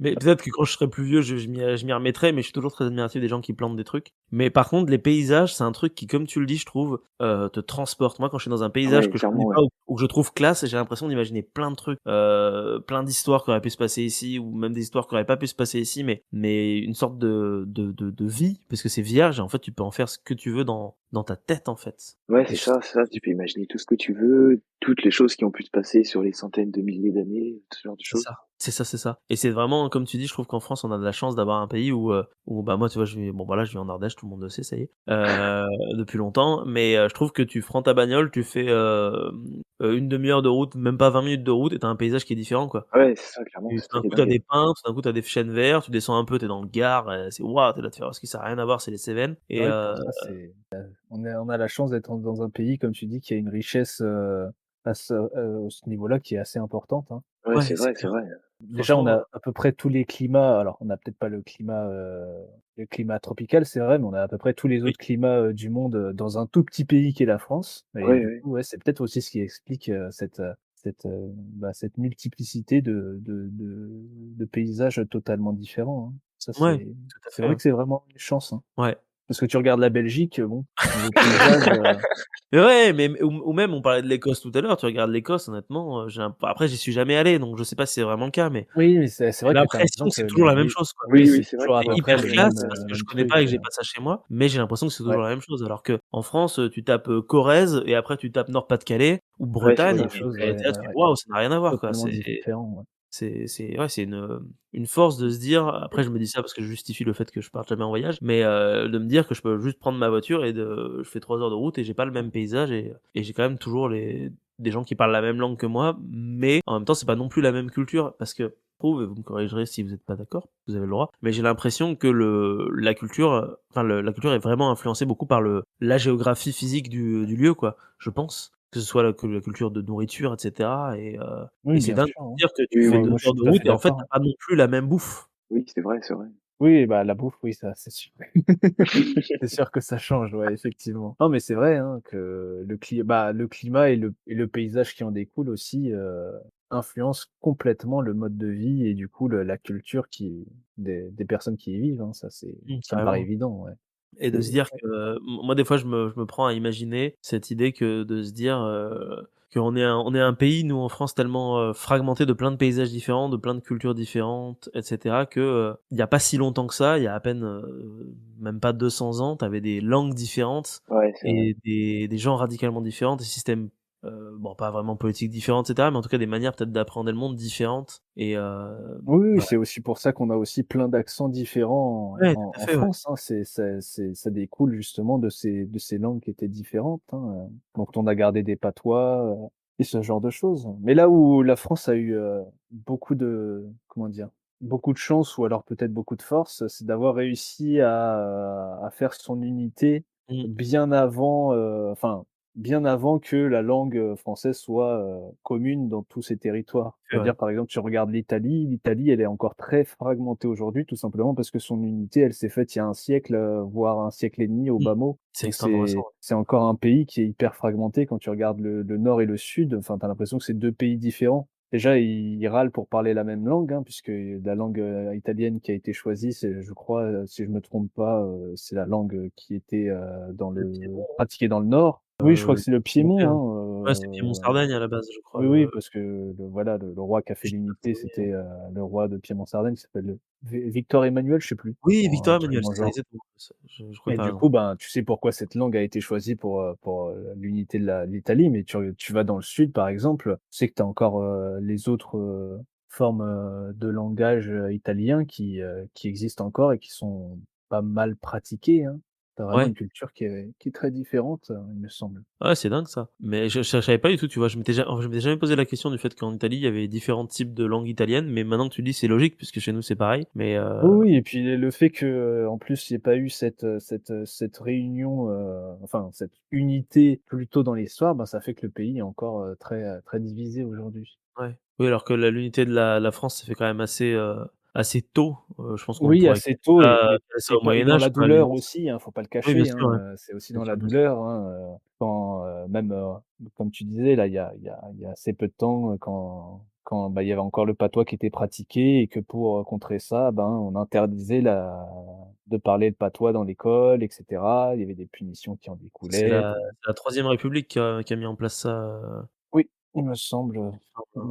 Mais peut-être que quand je serai plus vieux, je m'y remettrai, mais je suis toujours très admiratif des gens qui plantent des trucs. Mais par contre, les paysages, c'est un truc qui, comme tu le dis, je trouve, te transporte. Moi, quand je suis dans un Ah paysage ouais, que je connais clairement, ouais. pas ou que je trouve classe, j'ai l'impression d'imaginer plein de trucs, plein d'histoires qui auraient pu se passer ici ou même des histoires qui auraient pas pu se passer ici, mais une sorte de vie, parce que c'est vierge et en fait, tu peux en faire ce que tu veux dans ta tête, en fait. Ouais, Et je c'est ça, tu peux imaginer tout ce que tu veux, toutes les choses qui ont pu se passer sur les centaines de milliers d'années, ce genre de C'est choses. ça, c'est ça, c'est ça. Et c'est vraiment, comme tu dis, je trouve qu'en France, on a de la chance d'avoir un pays où bah moi, tu vois, je vis en Ardèche, tout le monde le sait, ça y est, depuis longtemps. Mais je trouve que tu prends ta bagnole, tu fais une demi-heure de route, même pas 20 minutes de route, et t'as un paysage qui est différent, quoi. Ouais, c'est ça, clairement, Tout c'est ça d'un qui est coup, t'as dingue. des pins, tout d'un coup, t'as des chênes verts, tu descends un peu, t'es dans le Gard, c'est waouh, t'es là, de faire ce qui ça a rien à voir, c'est les Cévennes. C'est Et vrai que pour ça, on a la chance d'être dans un pays, comme tu dis, qui a une richesse, à ce niveau-là qui est assez importante, hein. Ouais, ouais, c'est c'est clair. vrai. Déjà, on Franchement, a à peu près tous les climats. Alors, on n'a peut-être pas le climat tropical, c'est vrai, mais on a à peu près tous les oui, autres climats, du monde, dans un tout petit pays qui est la France et Ouais, du ouais. coup, ouais, c'est peut-être aussi ce qui explique, cette multiplicité de paysages totalement différents, hein. Ça, ouais, tout à c'est fait, vrai hein. que c'est vraiment une chance, hein. Ouais. Parce que tu regardes la Belgique, bon, niveau paysage, Mais ouais, mais ou même on parlait de l'Écosse tout à l'heure, tu regardes l'Écosse honnêtement, j'ai un après j'y suis jamais allé, donc je sais pas si c'est vraiment le cas, mais oui, mais c'est j'ai vrai que tu as l'impression l'impression que que c'est toujours la même les chose, quoi. oui, Oui, c'est c'est vrai toujours que à C'est peu près hyper classe parce que je le même connais pas truc, et que j'ai pas ça chez moi, mais j'ai l'impression que c'est ouais. toujours la même chose. Alors qu'en France, tu tapes, Corrèze et après tu tapes Nord-Pas-de-Calais ou Ouais, c'est C'est Bretagne et ça, autre ouais. puis chose, tu es ouais, là, ouais, tu fais: ouais. «Waouh, ça n'a rien à voir, quoi». Totalement différent, ouais. C'est ouais, c'est une force de se dire après je me dis ça parce que je justifie le fait que je parte jamais en voyage, mais de me dire que je peux juste prendre ma voiture et je fais 3 heures de route et j'ai pas le même paysage et j'ai quand même toujours des gens qui parlent la même langue que moi, mais en même temps, c'est pas non plus la même culture parce que je trouve, et vous me corrigerez si vous êtes pas d'accord, vous avez le droit, mais j'ai l'impression que la culture, la culture est vraiment influencée beaucoup par la géographie physique du lieu, quoi, je pense. Que ce soit la culture de nourriture et cetera et Oui, c'est bien dingue sûr, de hein. dire que tu Oui, fais oui. 2 Moi, je suis heures de tout à route fait et en fait, d'accord, tu hein. as pas non plus la même bouffe. Oui, c'est vrai, c'est vrai. Oui, bah, la bouffe, oui, ça, c'est sûr. C'est sûr que ça change, ouais, effectivement. Non, mais c'est vrai, hein, que le climat et le paysage qui en découle aussi, influencent complètement le mode de vie et du coup la culture des personnes qui y vivent, hein. Ça me paraît Carrément. évident, ouais. Et de se C'est dire que moi, des fois, je me prends à imaginer cette idée que de se dire, qu'on est un pays, nous, en France, tellement, fragmenté de plein de paysages différents, de plein de cultures différentes et cetera que, il y a pas si longtemps que ça, il y a à peine, même pas 200 ans, tu avais des langues différentes Ouais, c'est vrai. et des gens radicalement différents, des systèmes, bon, pas vraiment politiques différents et cetera, mais en tout cas des manières peut-être d'appréhender le monde différentes et Oui, oui, bah, c'est aussi pour ça qu'on a aussi plein d'accents différents ouais, tout à en fait, ouais. France, hein. Ça découle justement de ces langues qui étaient différentes, hein, donc on a gardé des patois, et ce genre de choses. Mais là où la France a eu, beaucoup de comment dire? Beaucoup de chance ou alors peut-être beaucoup de force, c'est d'avoir réussi à faire son unité Mmh, bien avant, bien avant que la langue, française soit, commune dans tous ces territoires. c'est vrai. C'est-à-dire, par exemple, tu regardes l'Italie, elle est encore très fragmentée aujourd'hui, tout simplement parce que son unité, elle s'est faite il y a un siècle, voire un siècle et demi au Mmh. bas mot. C'est Donc extrêmement récent, c'est encore un pays qui est hyper fragmenté quand tu regardes le nord et le sud, enfin, tu as l'impression que c'est 2 pays différents. Déjà, ils râlent pour parler la même langue, hein, puisque la langue, italienne qui a été choisie, c'est je crois, si je me trompe pas, c'est la langue, qui était, le Piémont, pratiquée dans le nord. Oui, je crois que c'est le piémontais, Piémont, ouais. Ouais, c'est hein, Piémont-Sardaigne à la base, je crois, oui, oui, le parce que voilà, le roi qui a fait Gilles l'unité, Louis, c'était, le roi de Piémont-Sardaigne qui s'appelle, Victor Emmanuel, je sais plus, oui, un Victor truc Emmanuel, dans le c'est ça, genre. exactement. Je crois que Et tu as du raison. coup, ben, tu sais pourquoi cette langue a été choisie pour, l'unité de l'Italie, mais tu vas dans le sud, par exemple, tu sais que tu as encore, les autres, formes, de langage, italien qui existent encore et qui sont pas mal pratiquées, hein. Tu as vraiment Ouais, une culture qui est très différente, il me semble. ouais, c'est dingue ça. Mais je savais pas du tout, tu vois? Je m'étais jamais posé la question du fait qu'en Italie, il y avait différents types de langues italiennes, mais maintenant que tu le dis, c'est logique puisque chez nous, c'est pareil. Mais Oui, oui et puis le fait que, en plus, il y ait pas eu cette réunion, enfin cette unité plus tôt dans l'histoire, ben, ça fait que le pays est encore, très divisé aujourd'hui. ouais. Oui, alors que l'unité de la France s'est fait quand même assez tôt. Je pense qu'on Oui, pourrait assez tôt caler ça au et Moyen dans Âge, la quoi, à la douleur limite. aussi, hein, faut pas le Oui, bien cacher, sûr, ouais. hein, c'est aussi Bien dans la sûr, bien sûr. douleur, hein, quand, même, comme tu disais là, il y a assez peu de temps, quand quand, il y avait encore le patois qui était pratiqué et que pour, contrer ça, on interdisait de parler le patois dans l'école et cetera. Il y avait des punitions qui en C'est découlaient la pour c'est la 3e République qui a mis en place ça, oui, il me semble que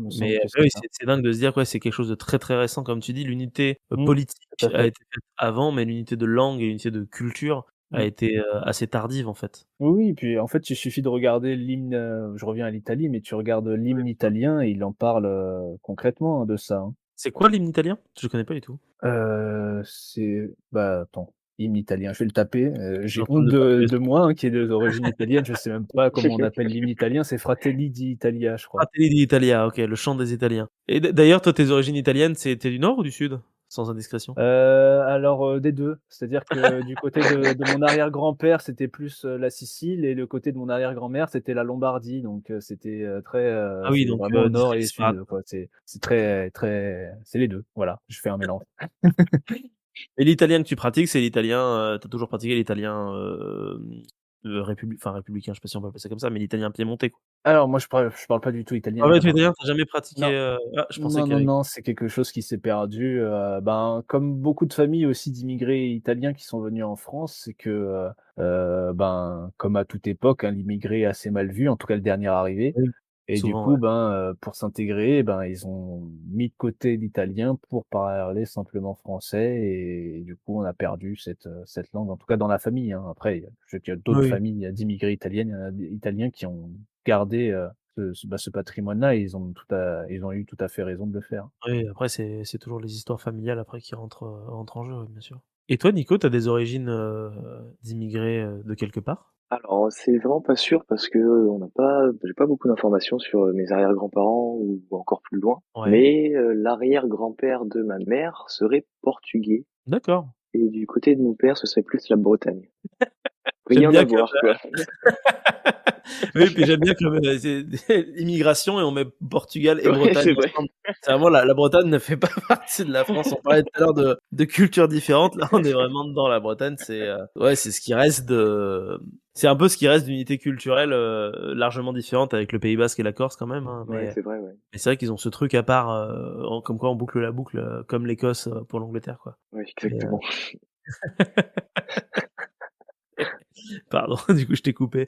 c'est oui, ça. c'est dingue de se dire que ouais, c'est quelque chose de très, très récent comme tu dis. L'unité, Mmh, tout politique à a fait. été faite avant, mais l'unité de langue et l'unité de culture a Mmh. été, assez tardive, en fait. Oui, oui, puis en fait, il suffit de regarder l'hymne, je reviens à l'Italie, mais tu regardes Ouais, l'hymne dis-moi. italien et il en parle, concrètement, hein, de ça, hein. C'est quoi l'hymne italien? Je connais pas du tout. Attends, hymne italien, je vais le taper, Je suis j'ai en train honte de taper de sur moi, hein, qui est d'origine italienne, je sais même pas comment on appelle l'hymne italien, c'est Fratelli d'Italia, je crois. Fratelli d'Italia, OK, le chant des Italiens. Et d'ailleurs, toi, tes origines italiennes, tu es du nord ou du sud? Sans indiscrétion. Alors, des 2, c'est-à-dire que du côté de mon arrière-grand-père, c'était plus, la Sicile et le côté de mon arrière-grand-mère, c'était la Lombardie, donc c'était, Ah oui, c'est donc vraiment nord et disparate, sud, quoi. quoi. C'est très très c'est les 2, voilà, je fais un mélange. Et l'italien que tu pratiques, c'est l'italien, tu as toujours pratiqué l'italien, républicain, je sais pas si on peut appeler ça comme ça, mais l'italien piémontais, quoi? Alors moi, je parle pas du tout Ah italien, ouais, hein, tu es par italien, contre. tu as jamais pratiqué, Non. je pensais Non, qu'il y non, avait non, c'est quelque chose qui s'est perdu, comme beaucoup de familles aussi d'immigrés italiens qui sont venus en France, c'est que, comme à toute époque, hein, l'immigré est assez mal vu, en tout cas le dernier arrivé oui, et du souvent, ouais. coup, pour s'intégrer, ils ont mis de côté l'italien pour parler simplement français et du coup, on a perdu cette langue, en tout cas dans la famille, hein. Après, je sais qu'il y a d'autres Oui, familles d'immigrés italiens qui ont gardé, ce patrimoine-là et ils ont eu tout à fait raison de le faire. oui, après c'est toujours les histoires familiales après qui rentrent en jeu, oui, bien sûr. Et toi, Nico, tu as des origines, d'immigrés, de quelque part? Alors, c'est vraiment pas sûr parce que j'ai pas beaucoup d'informations sur mes arrière-grands-parents ou encore plus loin. Ouais, Mais l'arrière-grand-père de ma mère serait portugais d'accord. et du côté de mon père, ce serait plus la Bretagne. J'aime Rien à bien que voir, quoi. oui, puis j'aime bien que, c'est immigration et on met Portugal et Ouais, Bretagne c'est vrai. ensemble. C'est vraiment la Bretagne ne fait pas partie de la France. On parlait tout à l'heure de cultures différentes. Là, on est vraiment dedans. La Bretagne, ouais, c'est ce qui reste c'est un peu ce qui reste d'unité culturelle, largement différente avec le Pays basque et la Corse quand même, hein, Ouais, c'est vrai, ouais. mais c'est vrai qu'ils ont ce truc à part, comme quoi on boucle la boucle, comme l'Écosse, pour l'Angleterre, quoi. Ouais, Mais, exactement. pardon, du coup, je t'ai coupé.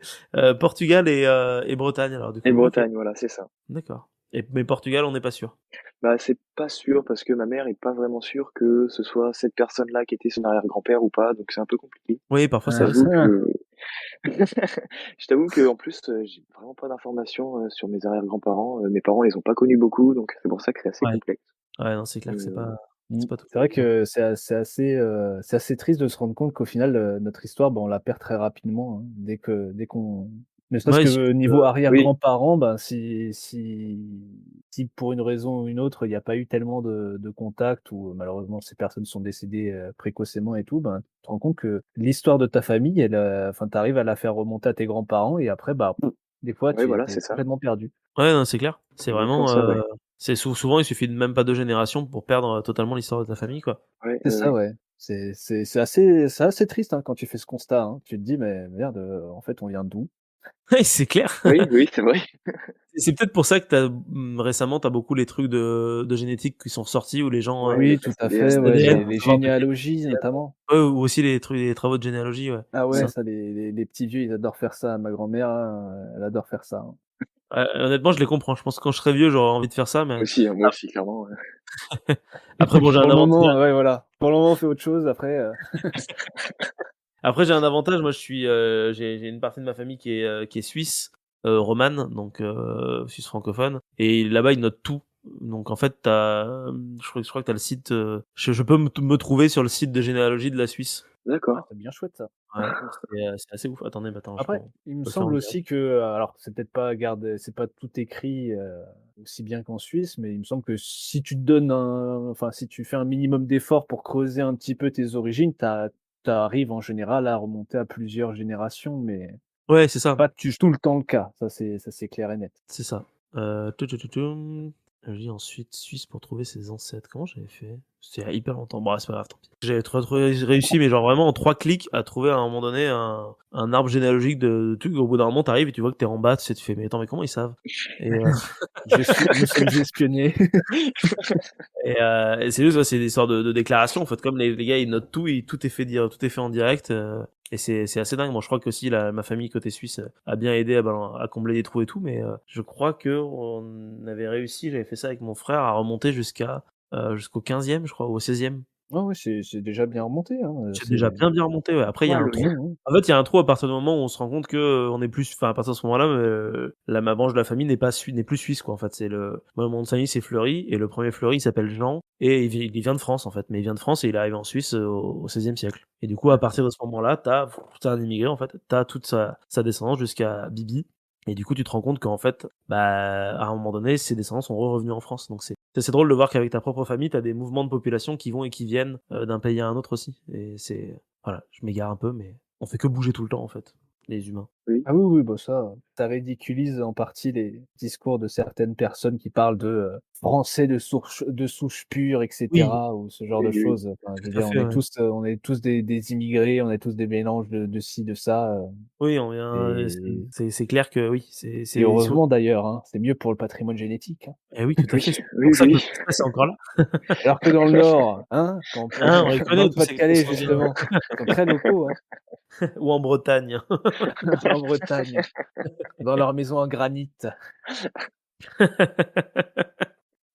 Portugal et Bretagne alors du Et coup, OK. Bretagne, voilà, c'est ça. D'accord. Mais Portugal, on n'est pas sûr? Bah, c'est pas sûr parce que ma mère est pas vraiment sûre que ce soit cette personne-là qui était son arrière-grand-père ou pas, donc c'est un peu compliqué. Oui, parfois Je c'est Ah risqué. t'avoue ça! que je t'avoue qu'en plus, j'ai vraiment pas d'informations, sur mes arrière-grands-parents. Mes parents les ont pas connus beaucoup, donc c'est pour ça que c'est assez Ouais. complexe. Ouais, non, c'est clair que Mmh. c'est pas C'est vrai toujours évident. que c'est assez triste de se rendre compte qu'au final, notre histoire, on la perd très rapidement, hein. Dès qu'on ne serait-ce Ouais, il que suffit de niveau Oui, arrière-grands-parents, si pour une raison ou une autre, il y a pas eu tellement de contact ou malheureusement ces personnes sont décédées, précocement et tout, tu te rends compte que l'histoire de ta famille, tu arrives à la faire remonter à tes grands-parents et après, des fois ouais, tu voilà, es c'est ça. complètement perdu. ouais, non, c'est clair. C'est Exactement vraiment, ça, ouais. c'est souvent, il suffit de même pas 2 générations pour perdre, totalement l'histoire de ta famille, quoi. Ouais, C'est ouais, ça, ouais. ouais. C'est assez triste, hein, quand tu fais ce constat, hein. Tu te dis: «Mais merde, en fait, on vient d'où?» Ouais, c'est clair. Oui, oui, c'est vrai. C'est peut-être pour ça que récemment, tu as beaucoup les trucs de génétique qui sont ressortis où les gens, Ouais, les Oui, tout tests à ADN, fait, tout ouais, ça. ADN les pour savoir de quelle généalogies notamment. ouais, ou aussi les travaux de généalogie, ouais, Ah c'est ouais, ça. ça les petits vieux, ils adorent faire ça. Ma grand-mère, elle adore faire ça, hein. Honnêtement, je les comprends. Je pense que quand je serai vieux, j'aurai envie de faire ça, mais Moi aussi, clairement, ouais. après bon, j'ai Pour un le avantage. moment, ouais, voilà. Pour le moment, on fait autre chose, après, Après, j'ai un avantage, moi, j'ai une partie de ma famille qui est suisse, romane, donc suisse francophone, et là-bas, ils notent tout. Donc en fait, je crois que tu as le site, je peux me trouver sur le site de généalogie de la Suisse. ah, D'accord. c'est bien chouette ça. Ouais, c'est assez ouf. Attendez, mais attends, Après, il me peux le faire en semble direct. aussi que, alors c'est peut-être pas gardé c'est pas tout écrit, aussi bien qu'en Suisse, mais il me semble que si tu te donnes si tu fais un minimum d'efforts pour creuser un petit peu tes origines, tu arrives en général à remonter à plusieurs générations, mais Ouais, c'est c'est ça, pas tout le temps le cas. Ça c'est clair et net. c'est ça. Je lis ensuite Suisse pour trouver ses ancêtres. Comment j'avais fait? C'était il y a hyper longtemps. Bon, c'est pas grave, tant pis. J'avais réussi, mais genre vraiment en 3 clics à trouver à un moment donné un arbre généalogique de trucs. Au bout d'un moment, t'arrives et tu vois que t'es en bas, tu sais, tu fais: «Mais attends, mais comment ils savent?» et Nous sommes espionnés. et c'est juste, ouais, c'est des histoires de déclarations, en fait, comme les gars, ils notent tout et tout est fait tout est fait en direct, et c'est assez dingue. Bon, je crois qu'aussi ma famille côté suisse a bien aidé à combler des trous et tout, mais je crois qu'on avait réussi, j'avais fait ça avec mon frère, à remonter jusqu'au 15e, je crois, ou au 16e. Ouais, ouais, c'est déjà bien remonté, hein, C'est déjà bien, bien remonté, ouais. Après, il y a Mal, un oui. trou. En fait, il y a un trou à partir du moment où on se rend compte que, on est plus, enfin, à partir de ce moment-là, ma branche de la famille n'est plus suisse, quoi, en fait. Moi, mon nom de famille, c'est Fleury, et le premier Fleury, il s'appelle Jean, et il vient de France, en fait. Mais il vient de France et il est arrivé en Suisse au 16e siècle. Et du coup, à D'accord. partir de ce moment-là, t'as un immigré, en fait. T'as toute sa descendance jusqu'à Bibi. Et du coup, tu te rends compte qu'en fait, bah, à un moment donné, ses descendants sont revenus en France. Donc c'est drôle de voir qu'avec ta propre famille, t'as des mouvements de population qui vont et qui viennent d'un pays à un autre aussi. Et voilà, je m'égare un peu, mais on fait que bouger tout le temps en fait, les humains. Oui. Ah oui, oui, bah ça ridiculise en partie les discours de certaines personnes qui parlent de, français de souche pure et Oui, cetera ou ce genre Oui, de oui, oui. choses. Enfin, je veux tout à dire, fait, ouais. on est tous des immigrés, on est tous des mélanges de ci, de ça, Oui, on vient, et c'est clair que oui, et heureusement d'ailleurs, hein, c'est mieux pour le patrimoine génétique, hein. eh oui, tout à Oui, fait. C'est oui, pour ça que oui. notre espèce est encore là. Alors que dans le Nord, hein, quand Hein, on les dans connaît le tous ces gros Pas-de-Calais sanguins. justement, ils sont très locaux, hein, Ou en Bretagne. en Bretagne, dans leur maison en granit.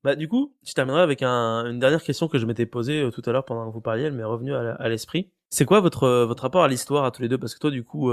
Bah, du coup, je terminerai avec une dernière question que je m'étais posée tout à l'heure pendant que vous parliez, elle m'est revenue à l'esprit. C'est quoi votre rapport à l'histoire à tous les deux? Parce que toi, du coup,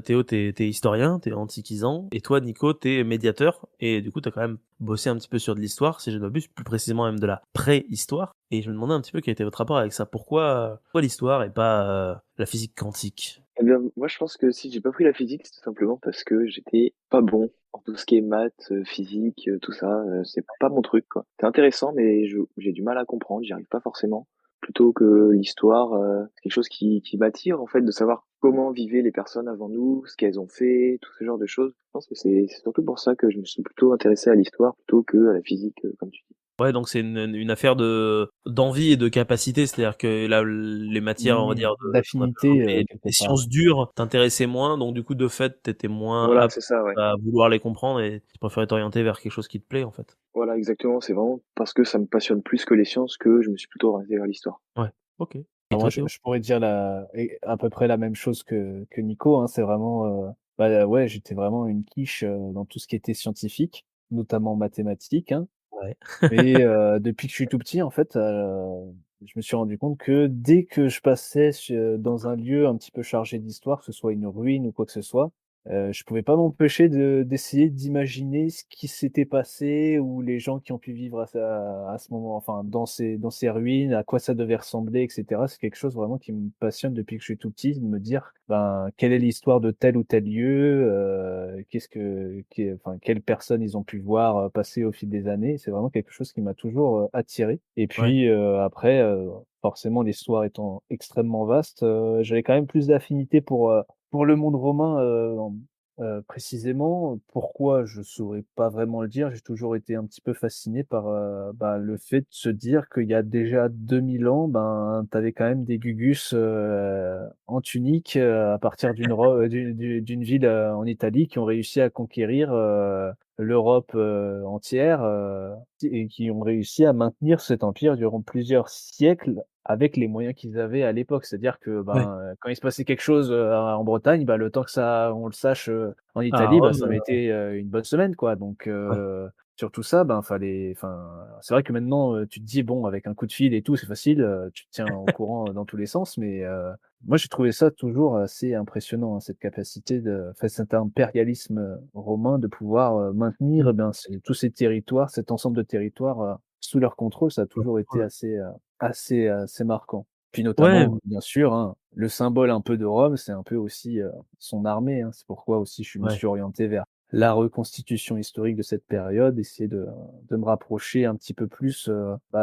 Théo, t'es historien, t'es antiquisant, et toi, Nico, t'es médiateur, et du coup, t'as quand même bossé un petit peu sur de l'histoire, si je ne m'abuse, plus précisément même de la préhistoire. Et je me demandais un petit peu quel était votre rapport avec ça. Pourquoi l'histoire et pas la physique quantique? Eh bien, moi, je pense que si j'ai pas pris la physique, c'est tout simplement parce que j'étais pas bon en tout ce qui est maths, physique, tout ça, c'est pas mon truc, quoi. C'est intéressant, mais j'ai du mal à comprendre, j'y arrive pas forcément. Plutôt que l'histoire, c'est quelque chose qui m'attire, en fait, de savoir comment vivaient les personnes avant nous, ce qu'elles ont fait, tout ce genre de choses. Je pense que c'est surtout pour ça que je me suis plutôt intéressé à l'histoire plutôt que à la physique, comme tu dis. Ouais, donc c'est une affaire d'envie et de capacité, c'est-à-dire que là, les matières, on va dire, de ce qu'on appelle D'affinité, aujourd'hui quelque les part. sciences dures t'intéressaient moins, donc du coup, de fait, t'étais moins Voilà, apte c'est ça, ouais. à vouloir les comprendre et tu préférais t'orienter vers quelque chose qui te plaît, en fait. Voilà, exactement. C'est vraiment parce que ça me passionne plus que les sciences que je me suis plutôt orienté vers l'histoire. Ouais, OK. Bah, Et moi, toi, Théo? je pourrais dire à peu près la même chose que Nico, hein. C'est vraiment, bah, ouais, j'étais vraiment une quiche, dans tout ce qui était scientifique, notamment mathématiques, hein. Ouais. Mais, depuis que je suis tout petit, en fait, je me suis rendu compte que dès que je passais dans un lieu un petit peu chargé d'histoire, que ce soit une ruine ou quoi que ce soit, je pouvais pas m'empêcher d'essayer d'imaginer ce qui s'était passé ou les gens qui ont pu vivre à ce moment, enfin, dans ces ruines, à quoi ça devait ressembler et cetera. C'est quelque chose vraiment qui me passionne depuis que je suis tout petit, de me dire, ben, quelle est l'histoire de tel ou tel lieu, enfin, quelles personnes ils ont pu voir, passer au fil des années. C'est vraiment quelque chose qui m'a toujours, attiré et Ouais. puis, après, forcément l'histoire étant extrêmement vaste, j'avais quand même plus d'affinité pour le monde romain, précisément. Pourquoi? Je saurais pas vraiment le dire. J'ai toujours été un petit peu fasciné par, bah, le fait de se dire qu'il y a déjà 2000 ans, ben, tu avais quand même des Gugus, en tunique, à partir d'une ville, en Italie qui ont réussi à conquérir, l'Europe, entière, et qui ont réussi à maintenir cet empire durant plusieurs siècles avec les moyens qu'ils avaient à l'époque. C'est-à-dire que, Ouais. ben, quand il se passait quelque chose, en Bretagne, bah, le temps que on le sache, en À Italie, bah, Rome, ça mettait, une bonne semaine, quoi. Donc, ouais. sur tout ça, ben, c'est vrai que maintenant, tu te dis: «Bon, avec un coup de fil et tout, c'est facile, tu te tiens au courant, dans tous les sens», mais, moi, j'ai trouvé ça toujours assez impressionnant, hein, cette capacité cet impérialisme, romain de pouvoir, maintenir, Mmh. eh bien, tous ces territoires, cet ensemble de territoires, sous leur contrôle. Ça a Leur toujours été contrôle. assez marquant. Puis Ouais, notamment, bien sûr, hein, le symbole un peu de Rome, c'est un peu aussi, son armée, hein. C'est pourquoi aussi je me ouais. suis orienté vers la reconstitution historique de cette période, essayer de me rapprocher un petit peu plus,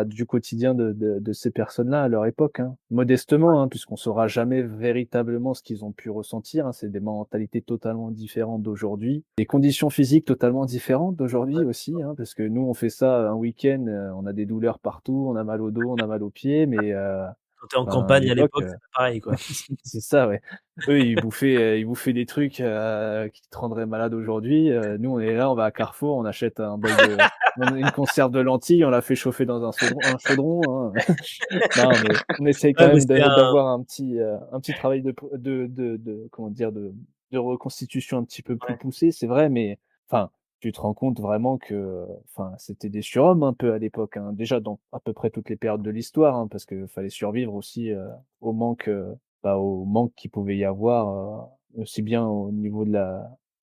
du quotidien de ces personnes-là à leur époque, hein. Modestement, hein, puisqu'on saura jamais véritablement ce qu'ils ont pu ressentir, hein. C'est des mentalités totalement différentes d'aujourd'hui, des conditions physiques totalement différentes d'aujourd'hui aussi, hein, parce que nous, on fait ça un week-end, on a des douleurs partout, on a mal au dos, on a mal aux pieds, mais Quand tu es en à campagne à l'époque, l'époque, c'est pas pareil, quoi. c'est ça, ouais. Eux, ils bouffaient des trucs, qui te rendraient malade aujourd'hui, nous, on est là, on va à Carrefour, on achète une conserve de lentilles, on la fait chauffer dans un chaudron, hein. Non, mais on essaye quand Ouais, mais même c'est un d'avoir un petit travail de comment dire? De reconstitution un petit peu plus ouais, poussé, c'est vrai, mais enfin, tu te rends compte vraiment que, enfin, c'était des surhommes un peu à l'époque, hein. Déjà dans à peu près toutes les périodes de l'histoire, hein, parce qu'il fallait survivre aussi, au manque, au manque qu'il pouvait y avoir, aussi bien au niveau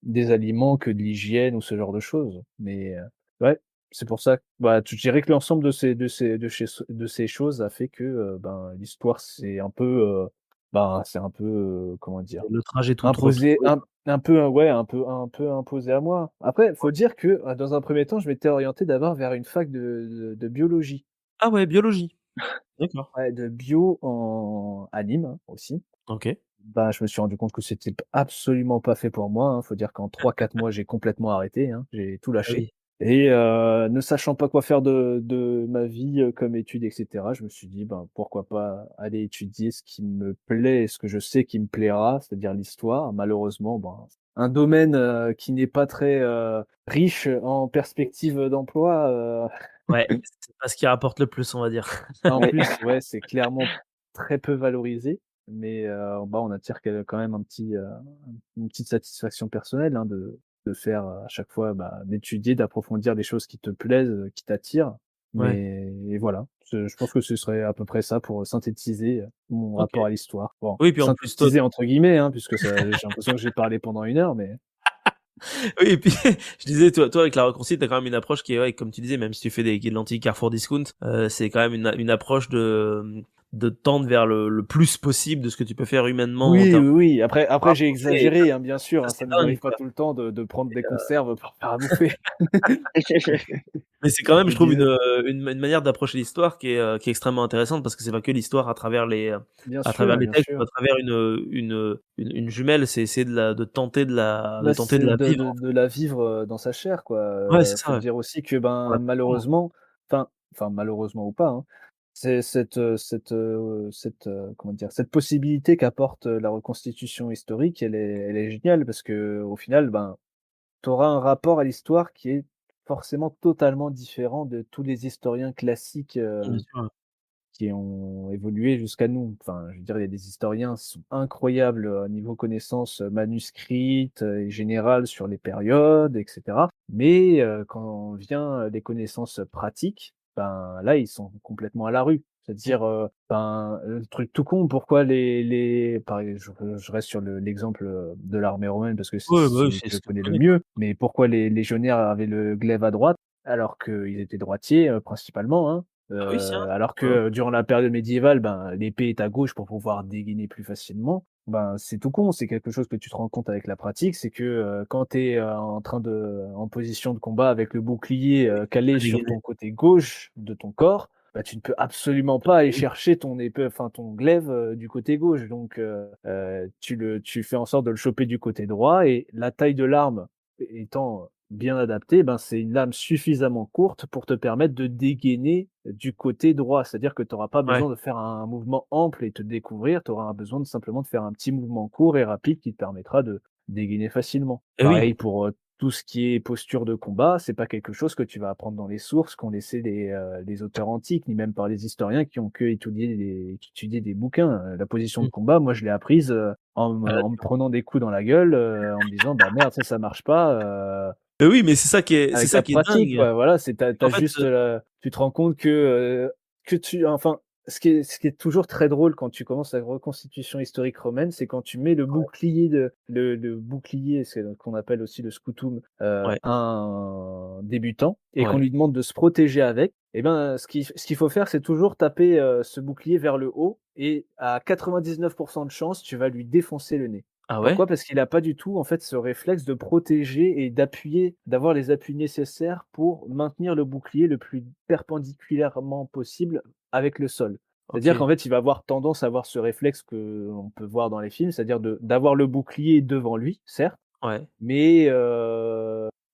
des aliments que de l'hygiène ou ce genre de choses. Mais, ouais, c'est pour ça, je dirais que l'ensemble de ces choses a fait que, l'histoire c'est un peu, comment dire? le trajet tout Imposé retrouvé, un peu, ouais, un peu imposé à moi. Après, faut dire que, dans un premier temps, je m'étais orienté d'abord vers une fac de biologie. ah ouais, biologie. D'accord. Ouais, de bio à Nîmes, hein, aussi. OK. Je me suis rendu compte que c'était absolument pas fait pour moi, hein. Faut dire qu'en 3-4 mois, j'ai complètement arrêté, hein. J'ai tout Ah lâché oui. et ne sachant pas quoi faire de ma vie, comme études et cetera, je me suis dit: «Ben, pourquoi pas aller étudier ce qui me plaît et ce que je sais qui me plaira, c'est-à-dire l'histoire». Malheureusement, un domaine, qui n'est pas très, riche en perspectives, d'emploi, Ouais, c'est pas ce qui rapporte le plus, on va dire. en Ouais. plus, ouais, c'est clairement très peu valorisé, mais on attire quand même une petite satisfaction personnelle, hein, de faire, à chaque fois, d'étudier, d'approfondir des choses qui te plaisent, qui t'attirent. Ouais, Mais et voilà, je pense que ce serait à peu près ça pour synthétiser, mon OK. rapport à l'histoire. Bon, Oui, puis en plus, toi «synthétiser» entre guillemets, hein, puisque ça j'ai l'impression que j'ai parlé pendant 1 heure, mais oui et puis je disais toi avec la reconci, tu as quand même une approche qui est ouais, comme tu disais, même si tu fais des lentilles Carrefour Discount, c'est quand même une approche de tendre vers le plus possible de ce que tu peux faire humainement en oui, termes oui, oui, après j'ai rapproché et exagéré, hein, bien sûr, ça hein, c'est ça nous dingue, arrive pas quoi tout le temps de prendre des et conserves pour faire à bouffer. mais c'est quand même, je Je trouve, disais une manière d'approcher l'histoire qui est extrêmement intéressante parce que c'est pas que l'histoire à travers les bien textes ou sûr. à travers une jumelle, c'est essayer de tenter de C'est la de vivre, de en de la vivre, dans sa chair, quoi, fait. Ouais, c'est faut ça, te ouais, dire aussi que, pour la comprendre. malheureusement, malheureusement ou pas, hein, c'est comment dire? Cette possibilité qu'apporte, la reconstitution historique, elle est géniale parce qu'au final, tu auras un rapport à l'histoire qui est forcément totalement différent de tous les historiens classiques, Bien sûr, ouais. qui ont évolué jusqu'à nous. Enfin, je veux dire, il y a des historiens qui sont incroyables, niveau connaissances, manuscrites, et générales sur les périodes et cetera. Mais, quand vient, les connaissances pratiques, là, ils sont complètement à la rue. Mmh. C'est-à-dire, le truc tout con, pourquoi les pareil, je reste sur l'exemple, de l'armée romaine parce que c'est Ouais, bah, oui, celui c'est que je ce que tu connais le connais, quoi. mieux, mais pourquoi les légionnaires avaient le glaive à droite alors qu'ils étaient droitiers, principalement, hein? Bah, oui, si, hein, Alors que, hein. durant la période médiévale, l'épée est à gauche pour pouvoir dégainer plus facilement. C'est tout con, c'est quelque chose que tu te rends compte avec la pratique, c'est que, quand tu es, en position de combat avec le bouclier, Oui, calé pas sur dégainer. ton côté gauche de ton corps, tu ne peux absolument pas aller Oui, chercher ton épée enfin ton glaive, du côté gauche. Donc, tu fais en sorte de le choper du côté droit et la taille de l'arme étant bien adaptée, c'est une lame suffisamment courte pour te permettre de dégainer du côté droit. C'est-à-dire que tu auras pas ouais. besoin de faire un mouvement ample et te découvrir, tu auras besoin de simplement de faire un petit mouvement court et rapide qui te permettra de dégainer facilement. Et oui, Pareil pour, tout ce qui est posture de combat, c'est pas quelque chose que tu vas apprendre dans les sources qu'ont laissé les auteurs antiques, ni même par les historiens qui ont que étudié des bouquins. La position de mmh, combat, moi je l'ai apprise, en me à la en me dure. prenant des coups dans la gueule, en me disant: «Bah merde, ça marche pas», Mais oui, mais c'est avec ça la qui est pratique, dingue. quoi, voilà, tu En as fait, juste, tu te rends compte que tu enfin, ce qui est toujours très drôle quand tu commences la reconstitution historique romaine, c'est quand tu mets le bouclier, c'est qu'on appelle aussi le scutum, ouais, à un débutant et qu'on ouais, lui demande de se protéger avec, et ce qu'il faut faire, c'est toujours taper, ce bouclier vers le haut et à 99 de chance, tu vas lui défoncer le nez. Ah ouais? Pourquoi? Parce qu'il a pas du tout, en fait, ce réflexe de protéger et d'appuyer, d'avoir les appuis nécessaires pour maintenir le bouclier le plus perpendiculairement possible avec le sol. C'est-à-dire OK. qu'en fait, il va avoir tendance à avoir ce réflexe qu'on peut voir dans les films, c'est-à-dire d'avoir le bouclier devant lui, certes, Ouais. mais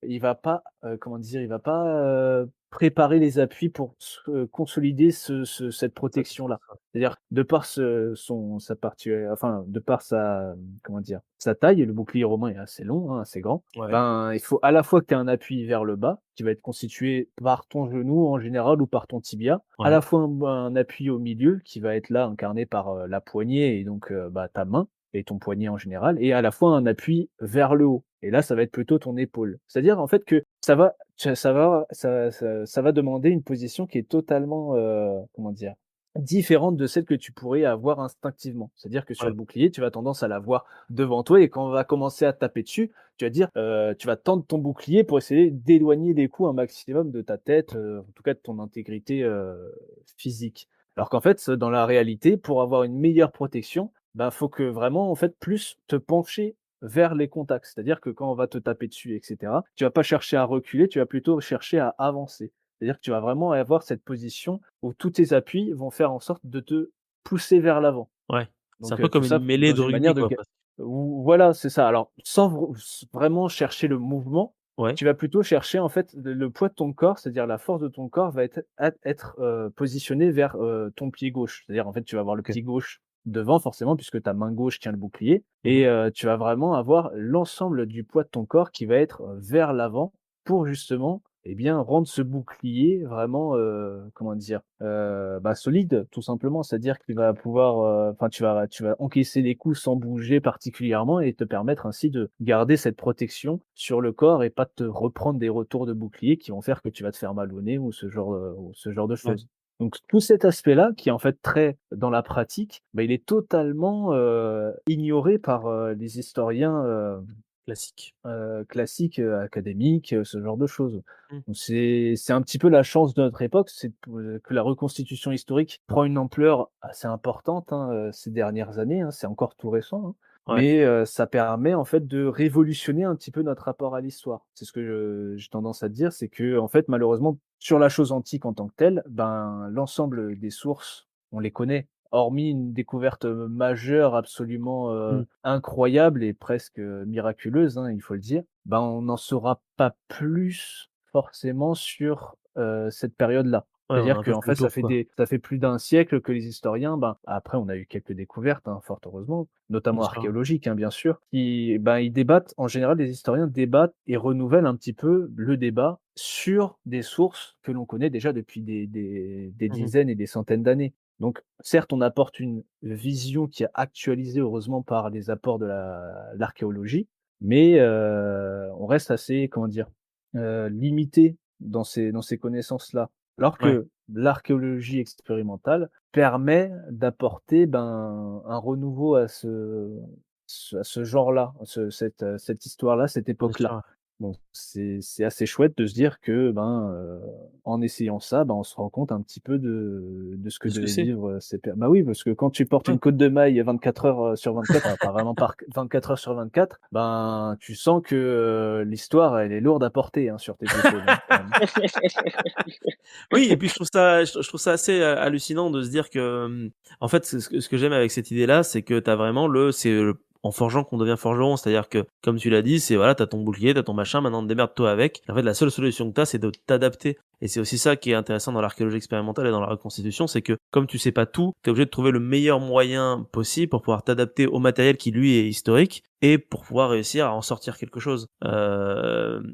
il va pas, comment dire? Il va pas, préparer les appuis pour consolider cette Ça te protection-là. ça. C'est-à-dire de par sa enfin, de par sa, comment dire? Sa taille, le bouclier romain est assez long, hein, assez grand. Ouais. Ben, il faut à la fois que tu aies un appui vers le bas, qui va être constitué par ton genou en général ou par ton tibia, à Ouais. la fois un appui au milieu qui va être là incarné par, la poignée et donc, bah, ta main et ton poignet en général et à la fois un appui vers le haut et là, ça va être plutôt ton épaule. C'est-à-dire, en fait, que ça va demander une position qui est totalement, comment dire? Différente de celle que tu pourrais avoir instinctivement. C'est-à-dire que sur Ouais. le bouclier, tu vas tendance à l'avoir devant toi et quand on va commencer à taper dessus, tu vas dire, tu vas tendre ton bouclier pour essayer d'éloigner les coups un maximum de ta tête, en tout cas de ton intégrité, physique. Alors qu'en fait, dans la réalité, pour avoir une meilleure protection, ben, faut que vraiment, en fait, plus te pencher vers les contacts. C'est-à-dire que quand on va te taper dessus et cetera, tu vas pas chercher à reculer, tu vas plutôt chercher à avancer. C'est-à-dire que tu vas vraiment avoir cette position où tous tes appuis vont faire en sorte de te pousser vers l'avant. Ouais. C'est un Donc, peu tout comme une ça mêlée dans de une rugby, manière de quoi, ga presque. voilà, c'est ça. Alors sans vraiment chercher le mouvement, Ouais. tu vas plutôt chercher en fait le poids de ton corps, c'est-à-dire la force de ton corps va être, positionné vers, ton pied gauche. C'est-à-dire en fait, tu vas avoir le OK. pied gauche devant forcément puisque ta main gauche tient le bouclier Mmh. et tu vas vraiment avoir l'ensemble du poids de ton corps qui va être, vers l'avant pour justement, eh bien, rendre ce bouclier vraiment, comment dire? Bah, solide tout simplement. C'est-à-dire qu'il va pouvoir, enfin tu vas encaisser les coups sans bouger particulièrement et te permettre ainsi de garder cette protection sur le corps et pas te reprendre des retours de bouclier qui vont faire que tu vas te faire mal au nez ou ce genre de Ouais. choses. Donc tout cet aspect-là qui est en fait très dans la pratique, bah, il est totalement, ignoré par, les historiens, Classique. classiques, académiques, ce genre de choses. Mmh. Donc c'est un petit peu la chance de notre époque, c'est que la reconstitution historique prend une ampleur assez importante, hein, ces dernières années, hein, c'est encore tout récent, hein. Ouais. Mais ça permet en fait de révolutionner un petit peu notre rapport à l'histoire. C'est ce que j'ai tendance à dire, c'est que en fait, malheureusement, sur la chose antique en tant que telle, ben, l'ensemble des sources, on les connaît. Hormis une découverte, majeure absolument, Mmh. incroyable et presque, miraculeuse, hein, il faut le dire, ben, on n'en saura pas plus forcément sur, cette période-là. Ouais, on a C'est-à-dire un peu qu'en fait le fait, tour, quoi. ça fait plus d'un siècle que les historiens, ben, après on a eu quelques découvertes, hein, fort heureusement, Bien notamment sûr. archéologiques, hein, bien sûr, qui, ben, ils débattent en général, les historiens débattent et renouvellent un petit peu le débat sur des sources que l'on connaît déjà depuis des Mmh mh. dizaines et des centaines d'années. Donc certes, on apporte une vision qui est actualisée heureusement par les apports de l'archéologie, mais on reste assez, comment dire? Limité dans ces connaissances-là. Alors Ouais. que l'archéologie expérimentale permet d'apporter, ben, un renouveau à ce genre-là, cette histoire-là, cette Bien époque-là. sûr. Bon, c'est assez chouette de se dire que, ben, en essayant ça, ben, on se rend compte un petit peu de ce que De ce que devaient c'est. vivre, ces per bah, oui, parce que quand tu portes Ouais. une cotte de maille 24 heures, sur 24, alors pas vraiment par 24 heures sur 24, ben, tu sens que, l'histoire, elle est lourde à porter, hein, sur tes épaules, hein, quand même. Oui et puis je trouve ça assez, hallucinant de se dire que, en fait, ce que j'aime avec cette idée-là, c'est que tu as vraiment en forgeant qu'on devient forgeron. C'est-à-dire que, comme tu l'as dit, c'est voilà, tu as ton bouclier, tu as ton machin, maintenant démerde-toi avec. En fait, la seule solution que tu as, c'est de t'adapter et c'est aussi ça qui est intéressant dans l'archéologie expérimentale et dans la reconstitution, c'est que comme tu sais pas tout, tu es obligé de trouver le meilleur moyen possible pour pouvoir t'adapter au matériel qui, lui, est historique et pour pouvoir réussir à en sortir quelque chose.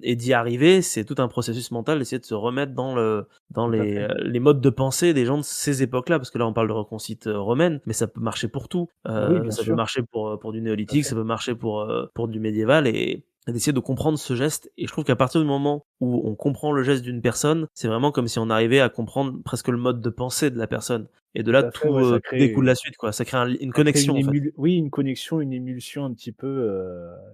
Et d'y arriver, c'est tout un processus mental d'essayer de se remettre dans Tout à fait. les modes de pensée des gens de ces époques-là, parce que là on parle de reconquête romaine, mais ça peut marcher pour tout. Oui, bien Ça peut sûr, marcher pour du tout à néolithique, ça fait. peut marcher pour du médiéval et d'essayer de comprendre ce geste. Et je trouve qu'à partir du moment où on comprend le geste d'une personne, c'est vraiment comme si on arrivait à comprendre presque le mode de pensée de la personne. Et de Tout là, à fait, ouais, tout découle la suite, quoi. Ça crée une ça crée connexion, en fait. une connexion, une émulsion un petit peu,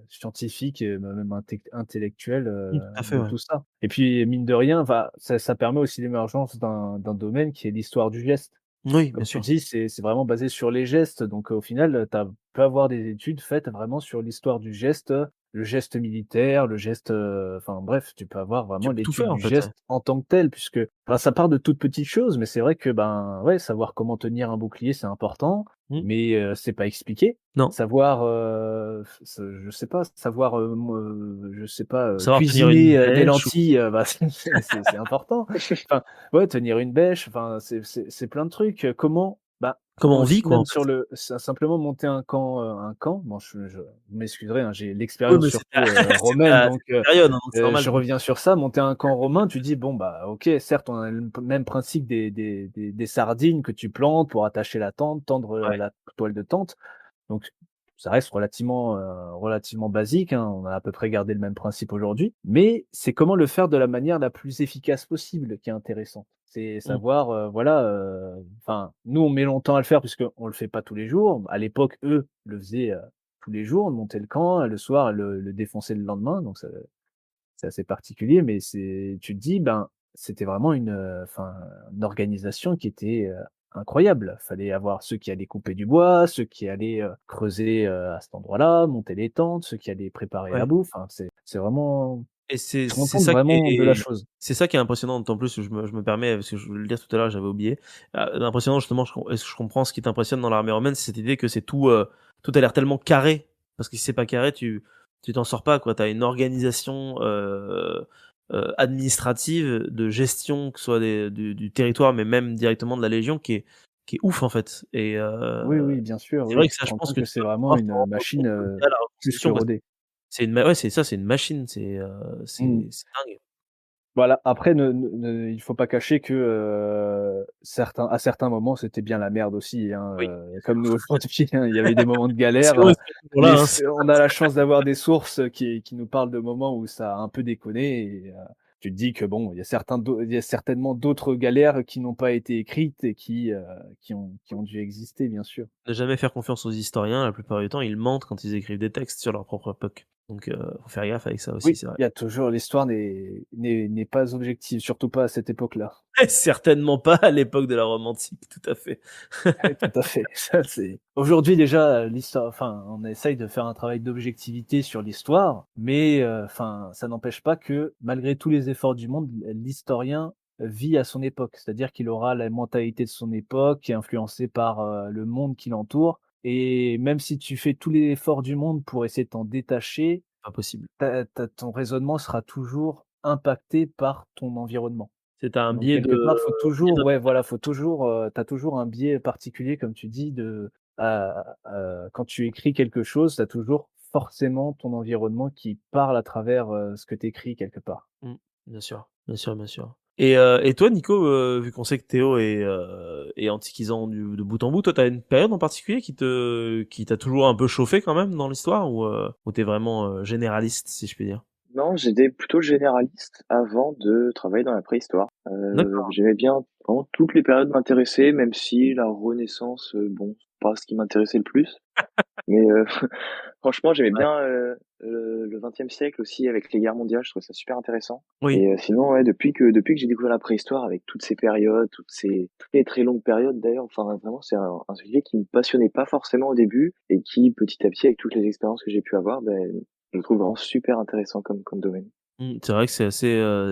scientifique et même intellectuelle, Tout à fait, de ouais. tout ça. Et puis mine de rien, ça permet aussi l'émergence d'un domaine qui est l'histoire du geste. Oui, bien Comme tu sûr. dis, c'est vraiment basé sur les gestes, donc au final, tu peux avoir des études faites vraiment sur l'histoire du geste, le geste militaire, le geste, enfin bref, tu peux avoir Tu vraiment peux tout l'étude faire, en du fait, ouais. geste en tant que tel puisque, enfin, ça part de toutes petites choses, mais c'est vrai que, ben, ouais, savoir comment tenir un bouclier, c'est important, Mmh. mais c'est pas expliqué. Non, Savoir, je sais pas, savoir, je sais pas, savoir tenir une cuisiner, des bêche ou lentilles, bah, c'est important. Enfin, ouais, tenir une bêche, enfin, c'est plein de trucs, comment bah, comment on vit, aussi quoi, en même fait. sur le simplement monter un camp, bon je vous m'excuserez, hein, j'ai Oui, l'expérience mais c'était surtout, c'était romaine à donc cette période, hein, donc c'est normal. je reviens sur ça. Monter un camp romain, tu dis: «Bon, bah, OK, certes, on a le même principe des sardines que tu plantes pour attacher la tente, tendre, Ouais. la toile de tente». Donc ça reste relativement basique, hein, on a à peu près gardé le même principe aujourd'hui, mais c'est comment le faire de la manière la plus efficace possible qui est intéressant. C'est Mmh. savoir, voilà, enfin, nous, on met longtemps à le faire puisqu'on le fait pas tous les jours. À l'époque, eux, le faisaient, tous les jours, monter le camp, le soir, le défoncer le lendemain, donc ça c'est assez particulier, mais tu te dis, ben, c'était vraiment enfin, une organisation qui était, incroyable. Fallait avoir ceux qui allaient couper du bois, ceux qui allaient, creuser, à cet endroit-là, monter les tentes, ceux qui allaient préparer la Ouais. bouffe. Enfin, c'est vraiment Et tu te rends c'est compte ça qui vraiment de la est chose. c'est ça qui est impressionnant, d'autant plus que je me permets, parce que je voulais le dire tout à l'heure, j'avais oublié. Impressionnant justement, je comprends ce qui t'impressionne dans l'armée romaine, c'est cette idée que c'est tout, tout a l'air tellement carré, parce que si c'est pas carré, tu t'en sors pas, quoi. Tu as une organisation, administrative, de gestion, que ce soit du territoire, mais même directement de la légion, qui est ouf, en fait. Et Oui, oui, bien sûr, c'est oui, vrai que tu ça, te je rends pense compte que que tu c'est dois vraiment pouvoir une, t'en rendre compte, machine, à la plus que reconstitution, parce que rodée. c'est une ma ouais, c'est ça, c'est une machine, Mmh. c'est dingue. Voilà, après il faut pas cacher que, à certains moments, c'était bien la merde aussi, hein, Oui. comme nous aujourd'hui, hein. Il y avait des moments de C'est galère, vrai, c'est toujours là, hein, on a la chance d'avoir des sources qui nous parlent de moments où ça a un peu déconné et tu te dis que bon, il y a certainement d'autres galères qui n'ont pas été écrites et qui ont dû exister, bien sûr. ne jamais faire confiance aux historiens, la plupart du temps, ils mentent quand ils écrivent des textes sur leur propre époque. Donc faut faire gaffe avec ça aussi, Oui, c'est vrai. il y a toujours l'histoire n'est pas objective, surtout pas à cette époque-là. Certainement pas à l'époque de la Rome antique, tout à fait. Oui, tout à fait. Ça, c'est aujourd'hui déjà, l'histoire enfin, on essaye de faire un travail d'objectivité sur l'histoire, mais enfin, ça n'empêche pas que, malgré tous les efforts du monde, l'historien vit à son époque. C'est-à-dire qu'il aura la mentalité de son époque, qui est influencée par, le monde qui l'entoure et même si tu fais tous les efforts du monde pour essayer de t'en détacher, Pas possible. ton raisonnement sera toujours impacté par ton environnement. C'est un Donc biais quelque part, faut biais toujours ouais, d'interprétation. voilà, faut toujours, tu as toujours un biais particulier comme tu dis quand tu écris quelque chose, tu as toujours forcément ton environnement qui parle à travers, ce que tu écris quelque part. Mmh. Bien sûr, bien sûr, bien sûr. Et toi, Nico, vu qu'on sait que Théo est antiquisant de bout en bout, toi, tu as une période en particulier qui t'a toujours un peu chauffé quand même dans l'histoire, ou tu es vraiment, généraliste, si je puis dire? Non, j'étais plutôt généraliste avant de travailler dans la préhistoire. D'accord. J'aimais bien vraiment toutes les périodes m'intéressaient, même si la Renaissance, bon, c'est pas ce qui m'intéressait le plus. Mais franchement, j'aimais Ouais. bien, le XXe siècle aussi avec les guerres mondiales, je trouvais ça super intéressant. Oui. Et sinon, ouais, depuis que j'ai découvert la préhistoire avec toutes ces périodes, toutes ces très, très longues périodes d'ailleurs, enfin vraiment c'est un sujet qui me passionnait pas forcément au début et qui petit à petit avec toutes les expériences que j'ai pu avoir, je le trouve vraiment super intéressant comme domaine. Mmh, c'est vrai que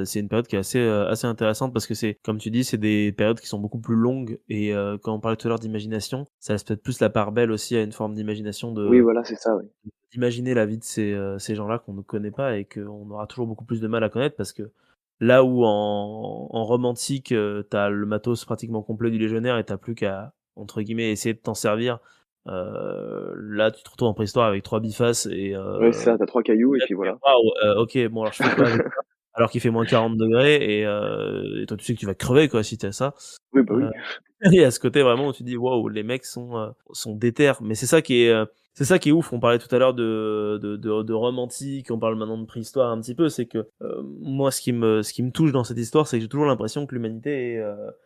c'est une période qui est assez intéressante parce que c'est comme tu dis, c'est des périodes qui sont beaucoup plus longues et quand on parlait tout à l'heure d'imagination, ça laisse peut-être plus la part belle aussi à une forme d'imagination Oui, voilà, c'est ça, oui. d'imaginer la vie de ces gens-là qu'on ne connaît pas et qu'on aura toujours beaucoup plus de mal à connaître parce que là où en Rome antique, tu le matos pratiquement complet du légionnaire et t'as plus qu'à, entre guillemets, «essayer de t'en servir», là tu te retrouves en préhistoire avec 3 bifaces Ouais, c'est ça, tu 3 cailloux et là puis tu fais: voilà. «Waouh, OK, bon alors je fais quoi avec ça?» alors qu'il fait -40 degrés et toi tu sais que tu vas crever quoi si tu as ça. Oui, bah, Heu, oui. il y a ce côté vraiment où tu dis: «Waouh, les mecs sont déter», mais c'est ça qui est ouf. On parlait tout à l'heure de Rome antique, on parle maintenant de préhistoire un petit peu, c'est que, moi ce qui me touche dans cette histoire, c'est que j'ai toujours l'impression que l'humanité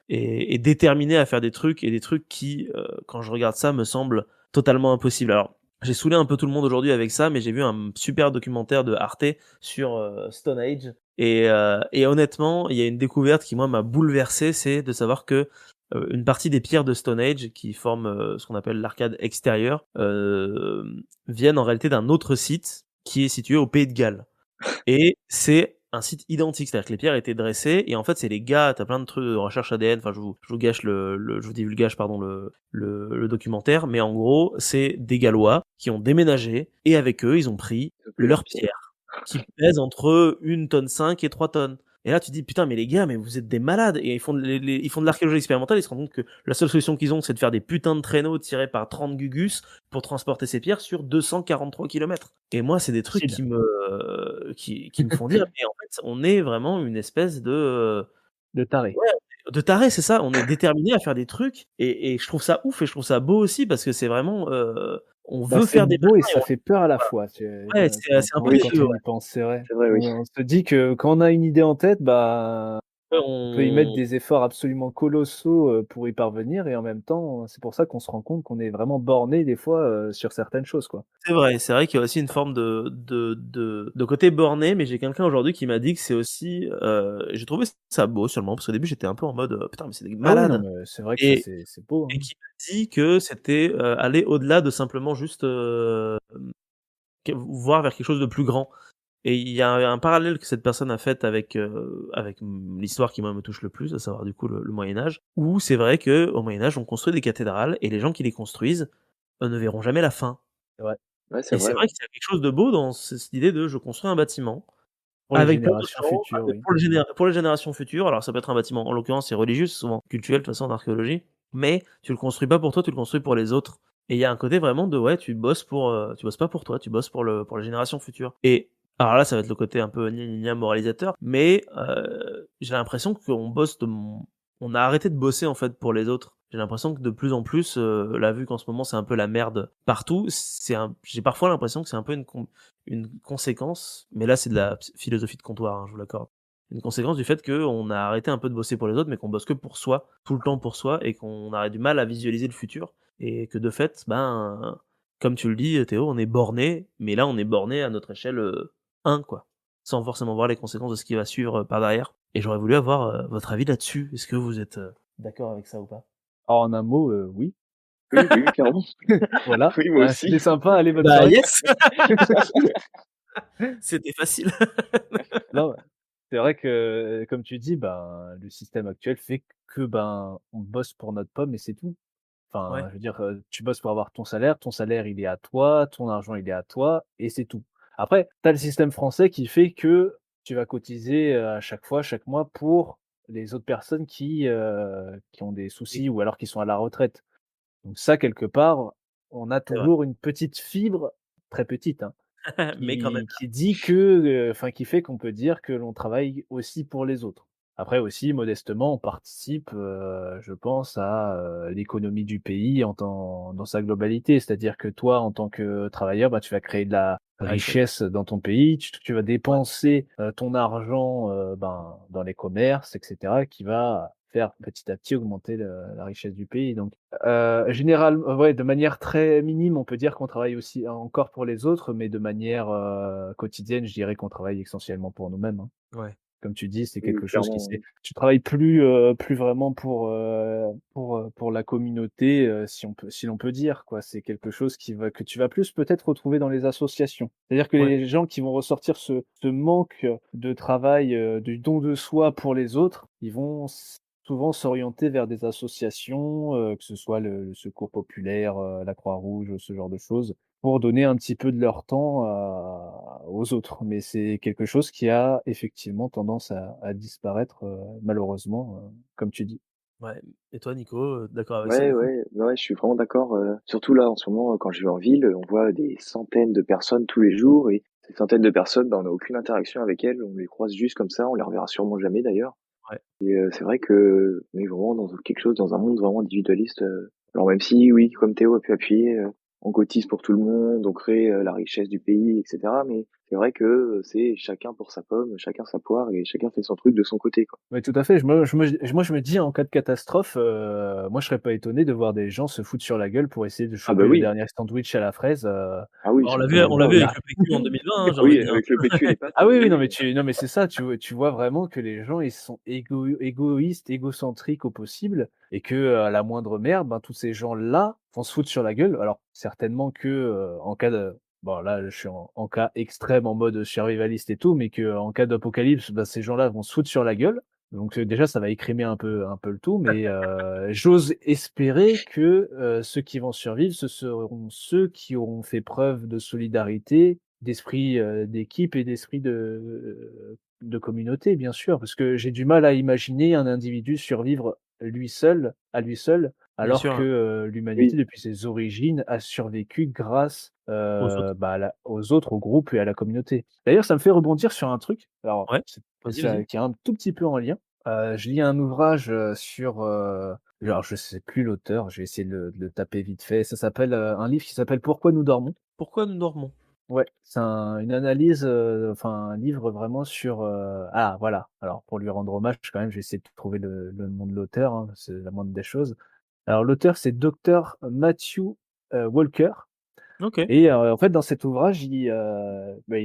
est déterminée à faire des trucs et des trucs qui, quand je regarde ça, me semblent totalement impossibles. Alors, j'ai saoulé un peu tout le monde aujourd'hui avec ça, mais j'ai vu un super documentaire de Arte sur, Stone Age et honnêtement, il y a une découverte qui moi m'a bouleversé, c'est de savoir que, une partie des pierres de Stone Age qui forment, ce qu'on appelle l'arcade extérieure, viennent en réalité d'un autre site qui est situé au Pays de Galles. Et c'est un site identique, c'est-à-dire que les pierres étaient dressées et en fait c'est les gars, t'as plein de trucs de recherche ADN, enfin je vous gâche je vous divulgage pardon le documentaire, mais en gros c'est des Gallois qui ont déménagé et avec eux ils ont pris leurs pierres qui pèsent entre 1,5 tonne et 3 tonnes. Et là tu te dis putain mais les gars mais vous êtes des malades, et ils font de l'archéologie expérimentale, ils se rendent compte que la seule solution qu'ils ont c'est de faire des putains de traîneaux tirés par 30 gugus pour transporter ces pierres sur 243 kilomètres. Et moi c'est des trucs Facile. qui me font dire mais en fait on est vraiment une espèce De taré. ouais, de taré, c'est ça, on est déterminé à faire des trucs, et je trouve ça ouf et je trouve ça beau aussi parce que c'est vraiment, on Bah, veut c'est faire des beau et machins et ça fait peur à la fois. ouais, c'est un peu Quand, les Oui, quand 2, on ouais. y pense, c'est vrai. c'est vrai, oui. On se dit que quand on a une idée en tête, bah, Ouais, on peut y mettre on des efforts absolument colossaux pour y parvenir, et en même temps, c'est pour ça qu'on se rend compte qu'on est vraiment borné des fois sur certaines choses, quoi. c'est vrai qu'il y a aussi une forme de côté borné, mais j'ai quelqu'un aujourd'hui qui m'a dit que c'est aussi, j'ai trouvé ça beau seulement parce qu'au début j'étais un peu en mode, «Putain mais c'est des Ah oui, non, malades», mais c'est vrai que ça, et c'est beau, et hein. qui m'a dit que c'était, aller au-delà de simplement juste, voir vers quelque chose de plus grand. Et il y a un parallèle que cette personne a fait avec l'histoire qui moi me touche le plus, à savoir du coup le Moyen Âge, où c'est vrai que au Moyen Âge on construit des cathédrales et les gens qui les construisent, ne verront jamais la fin. C'est vrai. Ouais, c'est Et c'est vrai, vrai ouais. qu'il y a quelque chose de beau dans cette idée de: «Je construis un bâtiment Pour les avec plein de générations champs, futures, avec oui. pour les générations futures». Alors ça peut être un bâtiment, en l'occurrence c'est religieux, c'est souvent cultuel de toute façon en archéologie, mais tu le construis pas pour toi, tu le construis pour les autres. Et il y a un côté vraiment de ouais, tu bosses pas pour toi, tu bosses pour les générations futures. Et alors là, ça va être le côté un peu gna gna gna moralisateur, mais j'ai l'impression on a arrêté de bosser en fait pour les autres. J'ai l'impression que de plus en plus, là vu qu'en ce moment c'est un peu la merde partout, j'ai parfois l'impression que c'est un peu une conséquence, mais là c'est de la philosophie de comptoir, hein, je vous l'accorde. Une conséquence du fait qu'on a arrêté un peu de bosser pour les autres, mais qu'on bosse que pour soi, tout le temps pour soi, et qu'on a du mal à visualiser le futur. Et que de fait, ben, comme tu le dis, Théo, on est borné, mais là on est borné à notre échelle 1, quoi. Sans forcément voir les conséquences de ce qui va suivre par derrière. Et j'aurais voulu avoir votre avis là-dessus. Est-ce que vous êtes d'accord avec ça ou pas? Alors en un mot, oui. Oui, oui, clairement. Voilà. Oui, moi Ah, aussi. c'était sympa, allez, bonne Bah soirée. yes! C'était facile. Non, c'est vrai que, comme tu dis, ben, le système actuel fait que, ben, on bosse pour notre pomme et c'est tout. Enfin, Ouais, je veux dire, tu bosses pour avoir ton salaire il est à toi, ton argent il est à toi et c'est tout. Après, tu as le système français qui fait que tu vas cotiser, à chaque fois, chaque mois pour les autres personnes qui ont des oui, soucis ou alors qui sont à la retraite. Donc ça, quelque part, on a c'est vrai. toujours une petite fibre, très petite, hein, Mais quand même. qui dit que, enfin, qui fait qu'on peut dire que l'on travaille aussi pour les autres. Après aussi, modestement, on participe, je pense à, l'économie du pays dans sa globalité. C'est-à-dire que toi, en tant que travailleur, bah, tu vas créer de la La richesse. richesse dans ton pays, tu vas Ouais, dépenser, ton argent, ben, dans les commerces et cetera, qui va faire petit à petit augmenter la richesse du pays. Donc ouais, de manière très minime, on peut dire qu'on travaille aussi encore pour les autres, mais de manière, quotidienne, je dirais qu'on travaille essentiellement pour nous-mêmes, hein. ouais, Comme tu dis, c'est Oui, quelque chose qui clairement, s'est oui. tu travailles plus vraiment pour la communauté, si l'on peut dire, quoi. C'est quelque chose que tu vas plus peut-être retrouver dans les associations. C'est-à-dire que ouais, les gens qui vont ressortir ce manque de travail, du don de soi pour les autres, ils vont souvent s'orienter vers des associations, que ce soit le Secours populaire, la Croix-Rouge, ce genre de choses, pour donner un petit peu de leur temps aux autres. Mais c'est quelque chose qui a effectivement tendance à disparaître, malheureusement, comme tu dis. ouais. Et toi Nico, d'accord avec ça Ouais, du coup? ouais, ouais, je suis vraiment d'accord, surtout là, en ce moment, quand je vais en ville, on voit des centaines de personnes tous les jours, et ces centaines de personnes, bah, on n'a aucune interaction avec elles, on les croise juste comme ça, on les reverra sûrement jamais d'ailleurs. Ouais, Et c'est vrai que on est vraiment dans quelque chose, dans un monde vraiment individualiste, alors même si oui, comme Théo a pu appuyer, on cotise pour tout le monde, on crée, la richesse du pays et cetera, mais c'est vrai que c'est chacun pour sa pomme, chacun sa poire et chacun fait son truc de son côté, quoi. Oui, tout à fait. Je me dis en cas de catastrophe, moi je serais pas étonné de voir des gens se foutre sur la gueule pour essayer de Ah bah choper le oui, dernier sandwich à la fraise, ah oui, Bah, j'en on connais l'a plein, vu oui. avec le PQ en 2020, hein, j'ai envie Oui, de dire. avec le PQ et les pâtes, Ah oui, oui, oui, non oui. mais c'est ça, tu vois vraiment que les gens, ils sont égoïstes, égocentriques au possible et que, à la moindre merde, ben, tous ces gens-là vont se foutre sur la gueule. Alors certainement que, en cas de bon là, je suis en cas extrême, en mode survivaliste et tout, mais qu'en cas d'apocalypse, bah, ces gens-là vont se foutre sur la gueule. Donc, déjà, ça va écrémer un peu le tout, mais, j'ose espérer que, ceux qui vont survivre, ce seront ceux qui auront fait preuve de solidarité, d'esprit, d'équipe et d'esprit de communauté, bien sûr. Parce que j'ai du mal à imaginer un individu survivre lui seul, Bien alors que, sûr, l'humanité Oui, depuis ses origines a survécu grâce, aux autres. bah, aux autres, au groupe et à la communauté. D'ailleurs, ça me fait rebondir sur un truc, alors Ouais, c'est vas-y, ça vas-y. qui est un tout petit peu en lien. Je lis un ouvrage, sur, alors je sais plus l'auteur, je vais essayer de le taper vite fait. Ça s'appelle, un livre qui s'appelle «Pourquoi nous dormons». Pourquoi nous dormons? Ouais, c'est une analyse, enfin un livre vraiment sur, ah voilà, alors pour lui rendre hommage quand même, j'ai essayé de trouver le nom de l'auteur, hein, c'est la moindre des choses. Alors l'auteur c'est Docteur Matthew, Walker OK, et en fait dans cet ouvrage il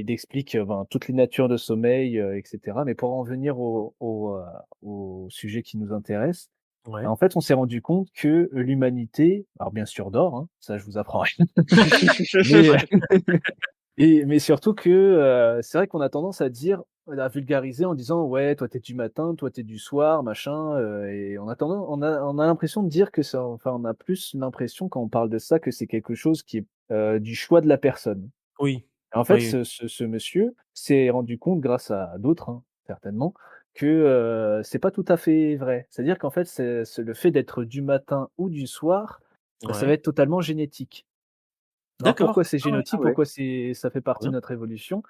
explique, ben, toutes les natures de sommeil, et cetera. Mais pour en venir au sujet qui nous intéresse, ouais. en fait on s'est rendu compte que l'humanité, alors bien sûr dort, hein, ça je vous apprends rien, mais mais surtout que, c'est vrai qu'on a tendance à dire à vulgariser en disant: «Ouais, toi tu es du matin, toi tu es du soir, machin», et on a l'impression de dire que ça enfin, on a plus l'impression quand on parle de ça, que c'est quelque chose qui est, du choix de la personne. Oui, En fait, oui, ce monsieur s'est rendu compte grâce à d'autres, hein, certainement, que, c'est pas tout à fait vrai. C'est-à-dire qu'en fait, c'est le fait d'être du matin ou du soir, bah, ça va ouais. être totalement génétique. Alors D'accord. pourquoi c'est Ah ouais, ah génétique? ouais, Pourquoi ça fait trop partie de bien. notre évolution?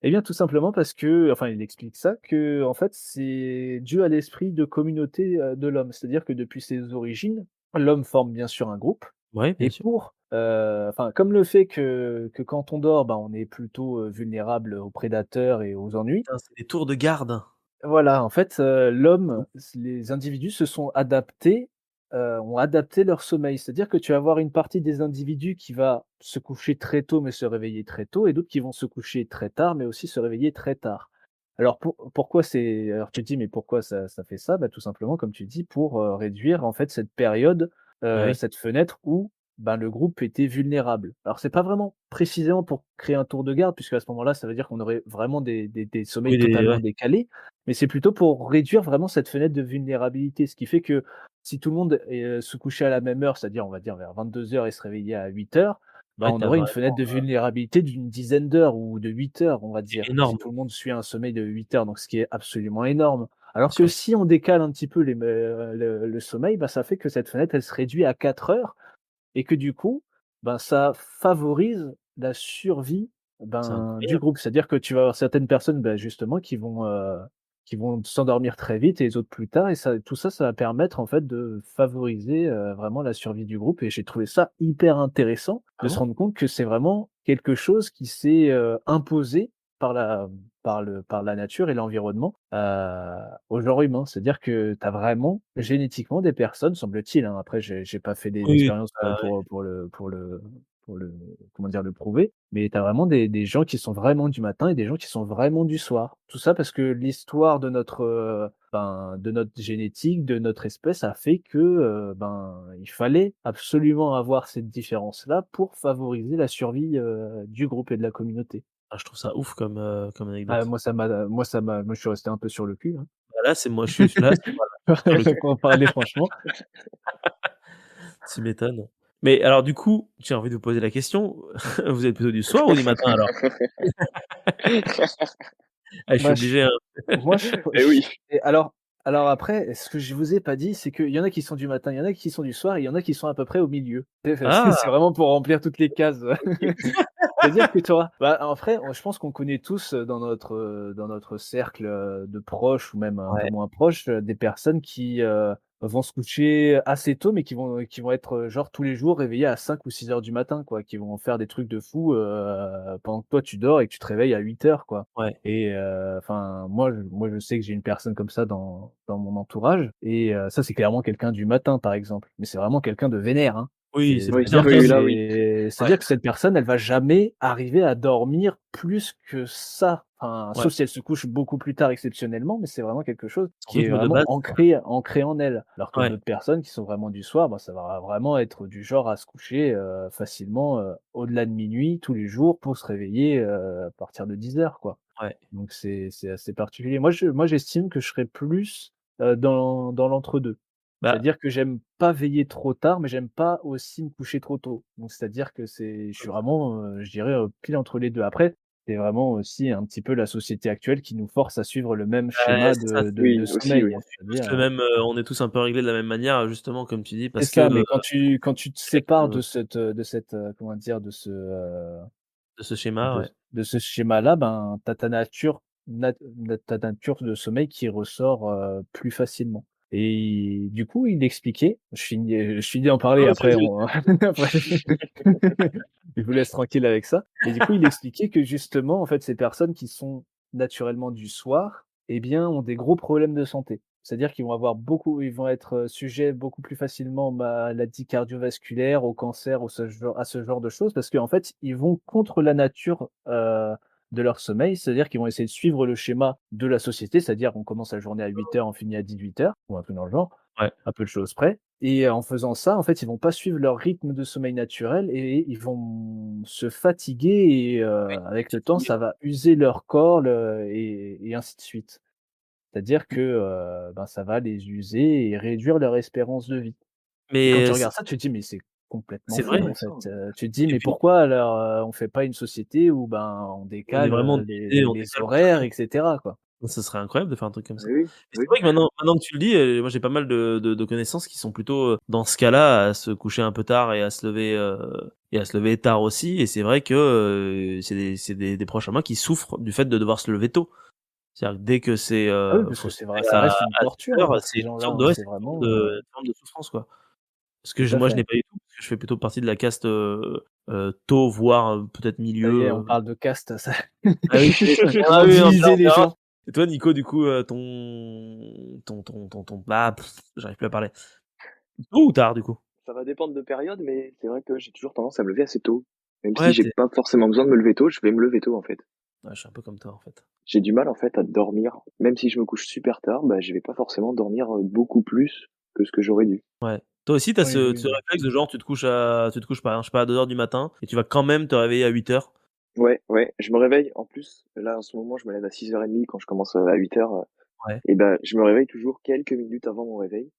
Eh bien, tout simplement parce que enfin, il explique ça, que en fait, c'est dû à l'esprit de communauté, de l'homme. C'est-à-dire que depuis ses origines, l'homme forme bien sûr un groupe Ouais, bien et sûr. pour, enfin, comme le fait que quand on dort, ben, on est plutôt, vulnérable aux prédateurs et aux ennuis. Putain, c'est des tours de garde. Voilà, en fait, Mmh. les individus se sont adaptés, ont adapté leur sommeil. C'est-à-dire que tu vas avoir une partie des individus qui va se coucher très tôt, mais se réveiller très tôt et d'autres qui vont se coucher très tard, mais aussi se réveiller très tard. Alors pourquoi alors tu te dis: «Mais pourquoi ça fait ça?» Bah, tout simplement comme tu dis pour, réduire en fait cette période, Bah oui. cette fenêtre où, ben, le groupe était vulnérable. Alors c'est pas vraiment précisément pour créer un tour de garde puisqu'à ce moment-là, ça veut dire qu'on aurait vraiment des sommeils Oui, des totalement ouais, décalés, mais c'est plutôt pour réduire vraiment cette fenêtre de vulnérabilité. Ce qui fait que si tout le monde se couchait à la même heure, c'est-à-dire on va dire vers 22 heures et se réveillait à 8 heures, bah, ouais, on tu aurait une vraiment fenêtre de vulnérabilité d'une dizaine d'heures ou de 8 heures, on va c'est dire, si énorme, tout le monde suit un sommeil de 8 heures, donc ce qui est absolument énorme. bien Alors que sûr. si on décale un petit peu le sommeil, bah, ça fait que cette fenêtre, elle se réduit à 4 heures et que du coup, ben, ça favorise la survie, C'est ben, du incroyable. groupe. C'est-à-dire que tu vas avoir certaines personnes, bah, justement qui vont s'endormir très vite et les autres plus tard et ça tout ça, ça va permettre en fait de favoriser, vraiment la survie du groupe et j'ai trouvé ça hyper intéressant Ah de se ouais? rendre compte que c'est vraiment quelque chose qui s'est, imposé par la nature et l'environnement, au genre humain. C'est-à-dire que tu as vraiment génétiquement des personnes, semble-t-il, hein, après j'ai pas fait des Oui, expériences, bah, ouais, pour le comment dire? Le prouver, mais tu as vraiment des gens qui sont vraiment du matin et des gens qui sont vraiment du soir. Tout ça parce que l'histoire de notre, ben, de notre génétique, de notre espèce a fait que, ben, il fallait absolument avoir cette différence-là pour favoriser la survie, du groupe et de la communauté. ah, je trouve ça ouf comme, comme Ah, anecdote. moi je suis resté un peu sur le cul, hein. Bah, là, c'est moi, je suis là, c'est voilà, sur le cul. Pour en parler franchement. Tu m'étonnes. Mais alors du coup, j'ai envie de vous poser la question, vous êtes plutôt du soir ou du matin alors? Ah, je suis Bah, je obligé, hein. moi Eh oui. et alors après, ce que je vous ai pas dit, c'est qu'il y en a qui sont du matin, il y en a qui sont du soir et il y en a qui sont à peu près au milieu. C'est Ah! vraiment pour remplir toutes les cases. C'est-à-dire que tu auras bah, en vrai, je pense qu'on connaît tous, dans notre cercle, de proches ou même un peu Ouais, moins proches, des personnes qui, vont se coucher assez tôt, mais qui vont être, genre tous les jours réveillés à 5 ou 6 heures du matin, quoi, qui vont faire des trucs de fou, pendant que toi tu dors et que tu te réveilles à 8 heures, quoi. Ouais. Et enfin, moi je sais que j'ai une personne comme ça dans mon entourage et ça c'est clairement quelqu'un du matin, par exemple, mais c'est vraiment quelqu'un de vénère, hein. Oui, c'est Oui, c'est-à-dire C'est-à-dire que que oui, là, oui. ouais, c'est-à-dire que cette personne, elle va jamais arriver à dormir plus que ça. Enfin, ouais, sauf si elle se couche beaucoup plus tard exceptionnellement, mais c'est vraiment quelque chose son qui est rythme de vraiment base, ancré en elle. Alors que ouais, d'autres personnes qui sont vraiment du soir, bah, ça va vraiment être du genre à se coucher, facilement, au-delà de minuit tous les jours pour se réveiller, à partir de 10 heures, quoi. ouais. Donc c'est assez particulier. Moi j'estime que je serais plus, dans l'entre-deux. Bah, C'est-à-dire que j'aime pas veiller trop tard, mais j'aime pas aussi me coucher trop tôt. Donc c'est-à-dire que je suis vraiment, je dirais, pile entre les 2. Après, c'est vraiment aussi un petit peu la société actuelle qui nous force à suivre le même schéma c'est ça, de Oui, aussi, oui. sommeil. tous C'est-à-dire, le même, on est tous un peu réglés de la même manière, justement, comme tu dis, c'est parce que, ça, mais quand tu te avec, sépares de cette, comment dire? de ce schéma, De ouais. de ce schéma-là, ben, tu as ta nature de sommeil qui ressort, plus facilement et du coup, il expliquait je finis d'en Ah parler ouais, après vas-y, on après je vous laisse tranquille avec ça et du coup, il expliquait que justement, en fait, ces personnes qui sont naturellement du soir, eh bien, ont des gros problèmes de santé. C'est-à-dire ils vont être, sujets beaucoup plus facilement aux maladies cardiovasculaires, au cancer, à ce genre de choses parce qu'en fait, ils vont contre la nature, de leur sommeil. C'est-à-dire qu'ils vont essayer de suivre le schéma de la société, c'est-à-dire on commence la journée à 8 heures, on finit à 18 heures ou un truc dans le genre, ouais. à peu de choses près et en faisant ça, en fait, ils vont pas suivre leur rythme de sommeil naturel et ils vont se fatiguer et avec le temps, ça va user leur corps et ainsi de suite. C'est-à-dire que, ben, ça va les user et réduire leur espérance de vie et quand tu Mais regardes ça, tu te dis: «Mais c'est complètement c'est C'est fou, vrai en fait». intéressant. Tu te dis: et «Mais puis pourquoi alors, on fait pas une société où, ben, on on est décale, vraiment les divisés, les on les décale horaires complètement. et cetera, quoi?» Ce serait incroyable de faire un truc comme ça. Oui, Mais c'est oui. vrai que maintenant que tu le dis, moi j'ai pas mal de connaissances qui sont plutôt, dans ce cas-là, à se coucher un peu tard et à se lever tard aussi et c'est vrai que, c'est des proches à moi qui souffrent du fait de devoir se lever tôt. C'est-à-dire que dès que Ah oui, parce faut que se c'est vrai, lever ça reste une à torture, hein, 7 heures, pour c'est ces une gens-là, forme hein. de ouais, C'est c'est une vraiment, forme de souffrance, quoi. Ce que tout à moi je fait. n'ai pas du tout, parce que je fais plutôt partie de la caste, tôt, voire, peut-être Ça y milieu, est, on parle de caste, ça ah oui, ils ah vont oui, non, diviser on les verra. gens. Et toi, Nico, du coup, bah, j'arrive plus à parler. Tôt ou tard, du coup? Ça va dépendre de période, mais c'est vrai que j'ai toujours tendance à me lever assez tôt. Même si Ouais, j'ai pas forcément besoin de me lever tôt, je vais me lever tôt, en fait. ouais, je suis un peu comme toi, en fait. J'ai du mal, en fait, à dormir. Même si je me couche super tard, bah, je vais pas forcément dormir, beaucoup plus que ce que j'aurais dû. Ouais. Toi aussi, tu as Oui, ce oui. réflexe de genre, tu te couches par exemple, je sais pas, à 2 heures du matin et tu vas quand même te réveiller à 8 heures. Ouais, ouais, je me réveille en plus, là, en ce moment, je me lève à 6h30 quand je commence, à 8h, Ouais. et bah, je me réveille toujours quelques minutes avant mon réveil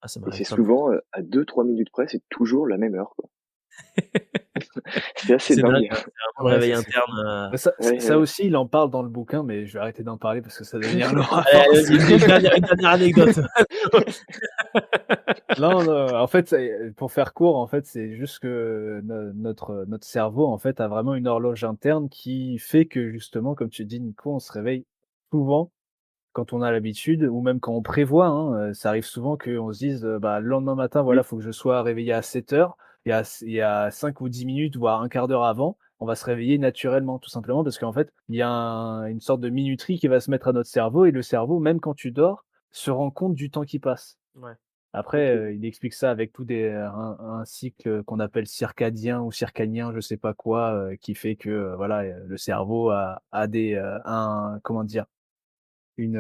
Ah, ça et c'est m'arrive pas beaucoup. souvent, à 2-3 minutes près, c'est toujours la même heure, quoi. C'est assez C'est dingue, dingue. hein, c'est vraiment le Ouais, réveil c'est interne, fou. Bah, ça Ouais, ça aussi, il en parle dans le bouquin, mais je vais arrêter d'en parler parce que ça va devenir lourd à Allez, allez, force. vas-y, une dernière anecdote. Non, non, en fait, pour faire court, en fait, c'est juste que notre cerveau, en fait, a vraiment une horloge interne qui fait que justement, comme tu dis, Nico, on se réveille souvent quand on a l'habitude ou même quand on prévoit, hein, ça arrive souvent qu'on se dise, bah, le lendemain matin, voilà, oui, faut que je sois réveillé à 7 heures et à 5 ou 10 minutes, voire un quart d'heure avant, on va se réveiller naturellement, tout simplement parce qu'en fait, il y a une sorte de minuterie qui va se mettre à notre cerveau et le cerveau, même quand tu dors, se rend compte du temps qui passe. Ouais. Après, OK. il explique ça avec un cycle qu'on appelle circadien ou circanien, je sais pas quoi, qui fait que, voilà, le cerveau a un comment dire? Une,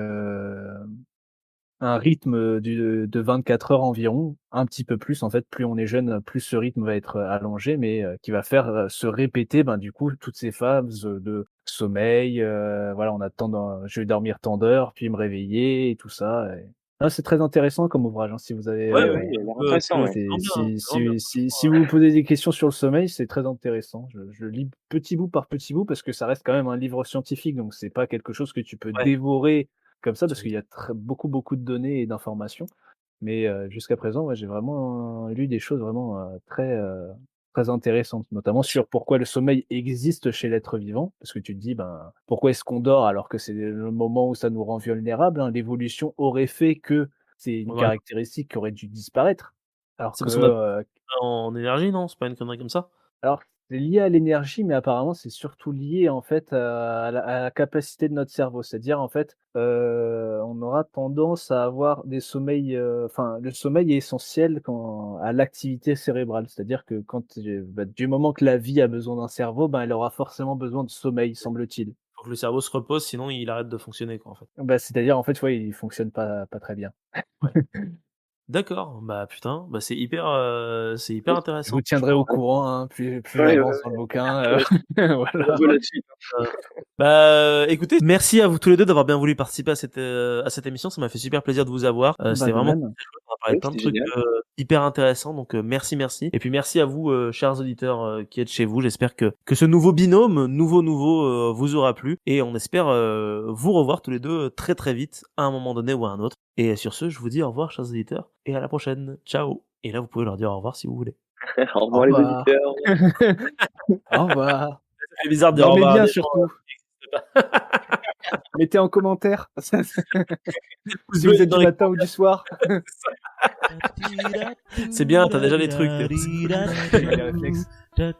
un rythme, de 24 heures environ, un petit peu plus en fait, plus on est jeune, plus ce rythme va être, allongé, mais qui va faire, se répéter, ben, du coup, toutes ces phases, de sommeil, voilà, on a tant d'en je vais dormir tant d'heures, puis me réveiller et tout ça et non, c'est très intéressant comme ouvrage, hein, si vous avez, Ouais, Oui, ouais, il a l'air tu intéressant, le ouais. fais c'est vraiment bien, hein, si c'est vraiment bien, si si franchement, si vous vous posez des questions sur le sommeil, c'est très intéressant. Je lis petit bout par petit bout parce que ça reste quand même un livre scientifique, donc c'est pas quelque chose que tu peux ouais, dévorer comme ça tu parce qu'il y a beaucoup, beaucoup de données et d'informations. Mais jusqu'à présent, ouais, j'ai vraiment lu des choses vraiment, très intéressantes, notamment bien sûr. sur pourquoi le sommeil existe chez l'être vivant. Parce que tu te dis: «Ben, pourquoi est-ce qu'on dort alors que c'est le moment où ça nous rend vulnérables, hein?» L'évolution aurait fait que C'est une Ouais. caractéristique qui aurait dû disparaître. Alors C'est que, parce qu'on a en énergie, non? C'est pas une connerie comme ça? alors c'est lié à l'énergie, mais apparemment c'est surtout lié en fait à la capacité de notre cerveau. C'est-à-dire en fait, on aura tendance à avoir des sommeils, enfin le sommeil est essentiel quand à l'activité cérébrale. C'est-à-dire que quand, du moment que la vie a besoin d'un cerveau, ben, elle aura forcément besoin de sommeil, semble-t-il. Faut que le cerveau se repose, sinon il arrête de fonctionner, quoi, en fait. Bah, c'est-à-dire en fait, ouais, il fonctionne pas très bien. Ouais. D'accord, bah, putain, bah, c'est hyper Oui, Je intéressant vous tiendrai au franchement. courant, hein, plus ouais, j'avance dans le bouquin, on voilà. veut la suite. Bah, écoutez, merci à vous tous les 2 d'avoir bien voulu participer à cette émission. Ça m'a fait super plaisir de vous avoir. Bah, C'était de vraiment même. très chouette. On a parlé Oui, de plein de c'était trucs, génial. hyper intéressants donc merci, merci et puis merci à vous, chers auditeurs, qui êtes chez vous. J'espère que ce nouveau binôme, nouveau, vous aura plu et on espère, vous revoir tous les 2 très, très vite à un moment donné ou à un autre et sur ce, je vous dis au revoir, chers auditeurs et à la prochaine. Ciao et là, vous pouvez leur dire au revoir si vous voulez. Au Au revoir les revoir. auditeurs. Au revoir. Ça fait bizarre de dire au Dormez revoir à bien des gens, surtout. qui existent pas. Mettez en commentaire si Vous vous êtes dans du les matin ou du soir. C'est bien, t'as déjà les trucs. J'ai les réflexes. Da